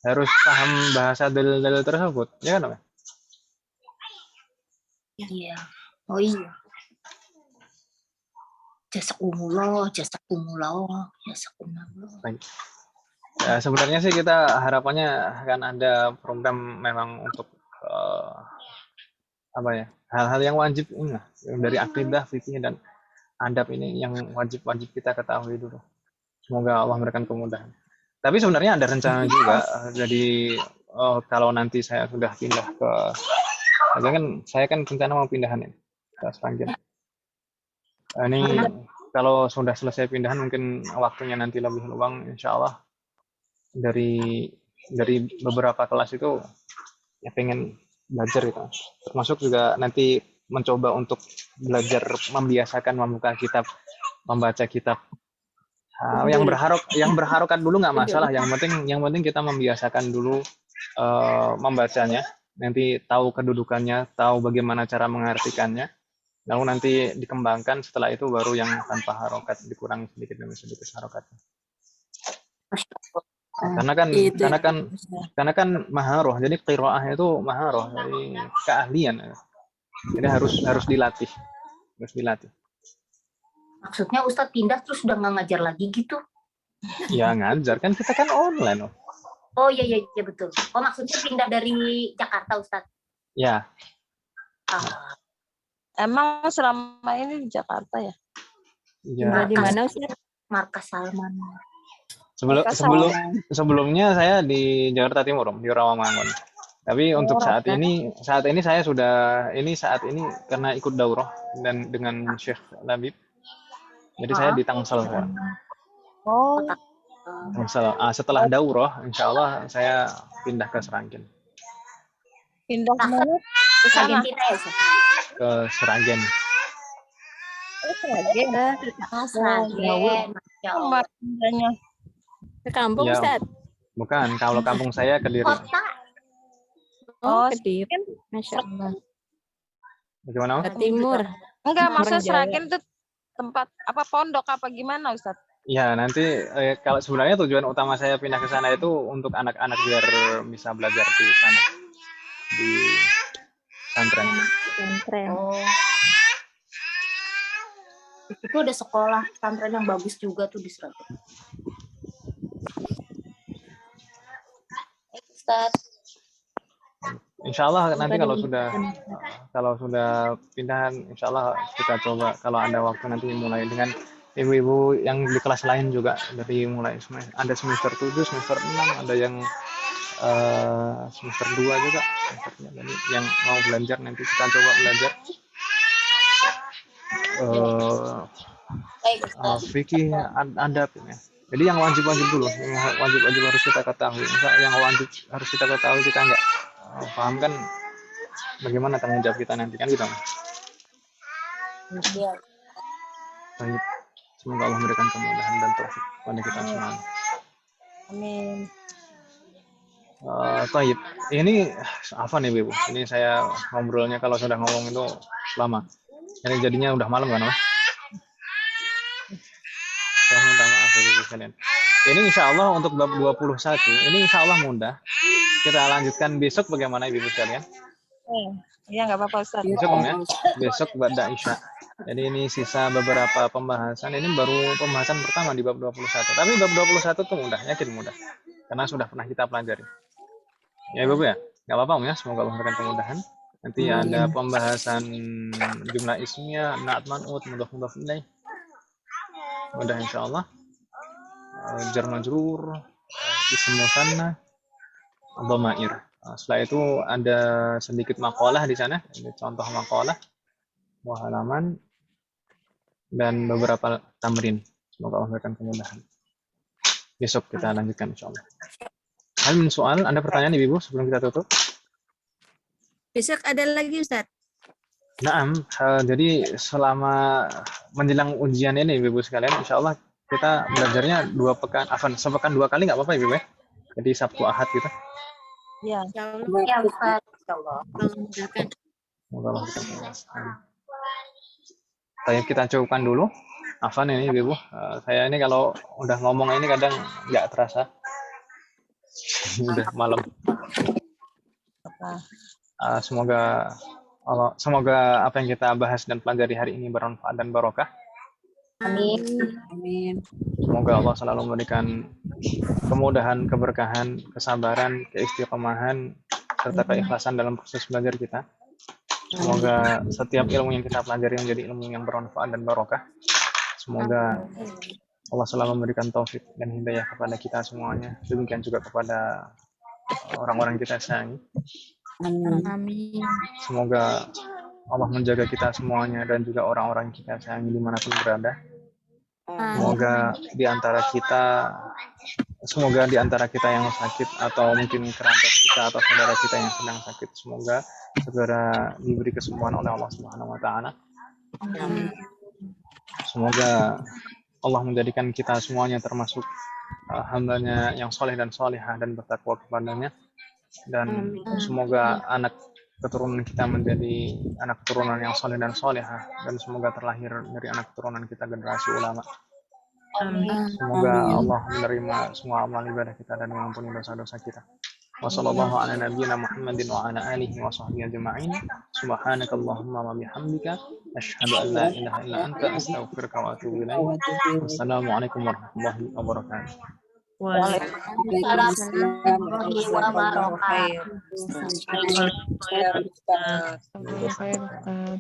harus paham bahasa dalil-dalil tersebut, ya kan? Iya. Oh iya. Jazakumullah. Ya, sebenarnya sih kita harapannya akan ada program memang untuk hal-hal yang wajib ini dari akidah, fikih dan adab ini yang wajib kita ketahui dulu. Semoga Allah memberikan kemudahan. Tapi sebenarnya ada rencana juga, jadi kalau nanti saya sudah pindah ke, saya kan rencana mau pindahan ini ke Sranggen. Ini kalau sudah selesai pindahan mungkin waktunya nanti lebih luang, insya Allah dari beberapa kelas itu ya pengen belajar gitu, termasuk juga nanti mencoba untuk belajar membiasakan membuka kitab, membaca kitab. Yang berharokat dulu nggak masalah, yang penting kita membiasakan dulu membacanya, nanti tahu kedudukannya, tahu bagaimana cara mengartikannya, lalu nanti dikembangkan. Setelah itu baru yang tanpa harokat, dikurang sedikit demi sedikit harokatnya. Karena kan maharoh, jadi qiraah itu maharoh, jadi keahlian. Jadi harus dilatih. Maksudnya Ustadz pindah terus udah nggak ngajar lagi gitu? Ya ngajar, kan kita kan online. Oh iya betul. Oh maksudnya pindah dari Jakarta Ustadz? Ya. Emang selama ini di Jakarta ya? Ya. Di mana Ustadz? Markas Salman. Sebelumnya saya di Jakarta Timur, di Rawamangun. Tapi untuk saat ini saya sudah saat ini karena ikut daurah dan dengan Syekh Labib. Jadi saya di Tangsel. Tangsel. Setelah daurah, insya Allah saya pindah ke Sranggen. Pindah kemana? Ke sana. Argentina ya, Ustaz? Ke Sragen. Sragen. Sragen, Masya Allah. Pindahnya. Ke kampung, Ya, Ustaz? bukan. Kalau kampung saya Kediri. Kota. Oh, Kediri. Masya Allah. Bagaimana? Ke timur. Enggak, Orang maksudnya Jawa. Sragen itu tempat apa pondok apa gimana, Ustaz? Ya, nanti kalau sebenarnya tujuan utama saya pindah ke sana itu untuk anak-anak biar bisa belajar di sana. Di pesantren. Pesantren. Oh. Itu ada sekolah pesantren yang bagus juga tuh di Sragen. Ustaz. Insya Allah nanti kalau sudah pindahan, insya Allah kita coba kalau ada waktu nanti mulai dengan ibu-ibu yang di kelas lain juga dari mulai ada semester 7, semester 6, ada yang semester 2 juga. Jadi yang mau belajar nanti kita coba belajar fikih adab ya. Jadi yang wajib-wajib dulu, yang wajib-wajib harus kita ketahui. Yang wajib harus kita ketahui kita enggak paham kan bagaimana tanggung jawab kita nanti kan gitu. Iya. Baik. Semoga Allah memberikan kemudahan dan taufik kepada kita semua. Amin. Taib. Ini apa nih Ibu? Ini saya ngobrolnya kalau sudah ngomong itu lama. Ini jadinya udah malam kan, Mas? Saya minta maaf Ibu sekalian. Ini insya Allah untuk bab 21, ini insya Allah mudah. Kita lanjutkan besok bagaimana Ibu sekalian? Iya nggak apa-apa Ustaz. Besok ya, besok ba'da Isya. Jadi ini sisa beberapa pembahasan. Ini baru pembahasan pertama di bab 21. Tapi bab 21 itu mudah, yakin mudah. Karena sudah pernah kita pelajari. Ya Ibu ya, nggak apa-apa ya. Semoga Allah memberikan kemudahan. Nanti ada pembahasan jumlah ismnya, naat man'ut, mudhaf ilaih. Mudah insya Allah. Jar majrur, ism musanna, dhamair. Setelah itu ada sedikit makalah di sana, ini contoh makalah, halaman, dan beberapa tamrin. Semoga Allah memberikan kemudahan. Besok kita lanjutkan insya Allah. Hal min soal, ada pertanyaan Ibu sebelum kita tutup? Besok ada lagi Ustaz? Naam, jadi selama menjelang ujian ini Ibu sekalian, insya Allah kita belajarnya 2 pekan, sepekan 2 kali nggak apa-apa Ibu ya? Jadi Sabtu Ahad gitu. Ya. Ya Ustaz. Insyaallah. Semoga Allah kita kita cukupkan dulu. Afan ini Ibu. Saya ini kalau udah ngomong ini kadang nggak terasa. Udah malam. Semoga apa yang kita bahas dan pelajari hari ini bermanfaat dan barokah. Amin. Amin. Semoga Allah selalu memberikan kemudahan, keberkahan, kesabaran, keistiqomahan, serta keikhlasan dalam proses belajar kita. Semoga setiap ilmu yang kita pelajari menjadi ilmu yang bermanfaat dan barokah. Semoga Allah selalu memberikan taufik dan hidayah kepada kita semuanya. Demikian juga kepada orang-orang kita sayangi. Amin. Semoga Allah menjaga kita semuanya dan juga orang-orang kita sayangi dimanapun berada. Semoga di antara kita yang sakit atau mungkin kerabat kita atau saudara kita yang sedang sakit, semoga segera diberi kesembuhan oleh Allah Subhanahu wa taala. Semoga Allah menjadikan kita semuanya termasuk hambanya yang soleh dan solehah dan bertakwa kepadanya, dan semoga anak keturunan kita menjadi anak keturunan yang soleh dan solehah, dan semoga terlahir dari anak keturunan kita generasi ulama. Semoga Allah menerima semua amal ibadah kita dan mengampuni dosa-dosa kita. Wassallallahu ala nabiyyina Muhammadin wa ala alihi wa sahbihi ajma'in. Subhanakallahumma wa bihamdika asyhadu an la ilaha illa anta astaghfiruka wa atubu ilaik. Wassalamualaikum warahmatullahi wabarakatuh. Waalaikumsalam warahmatullahi wabarakatuh. Waalaikumsalam.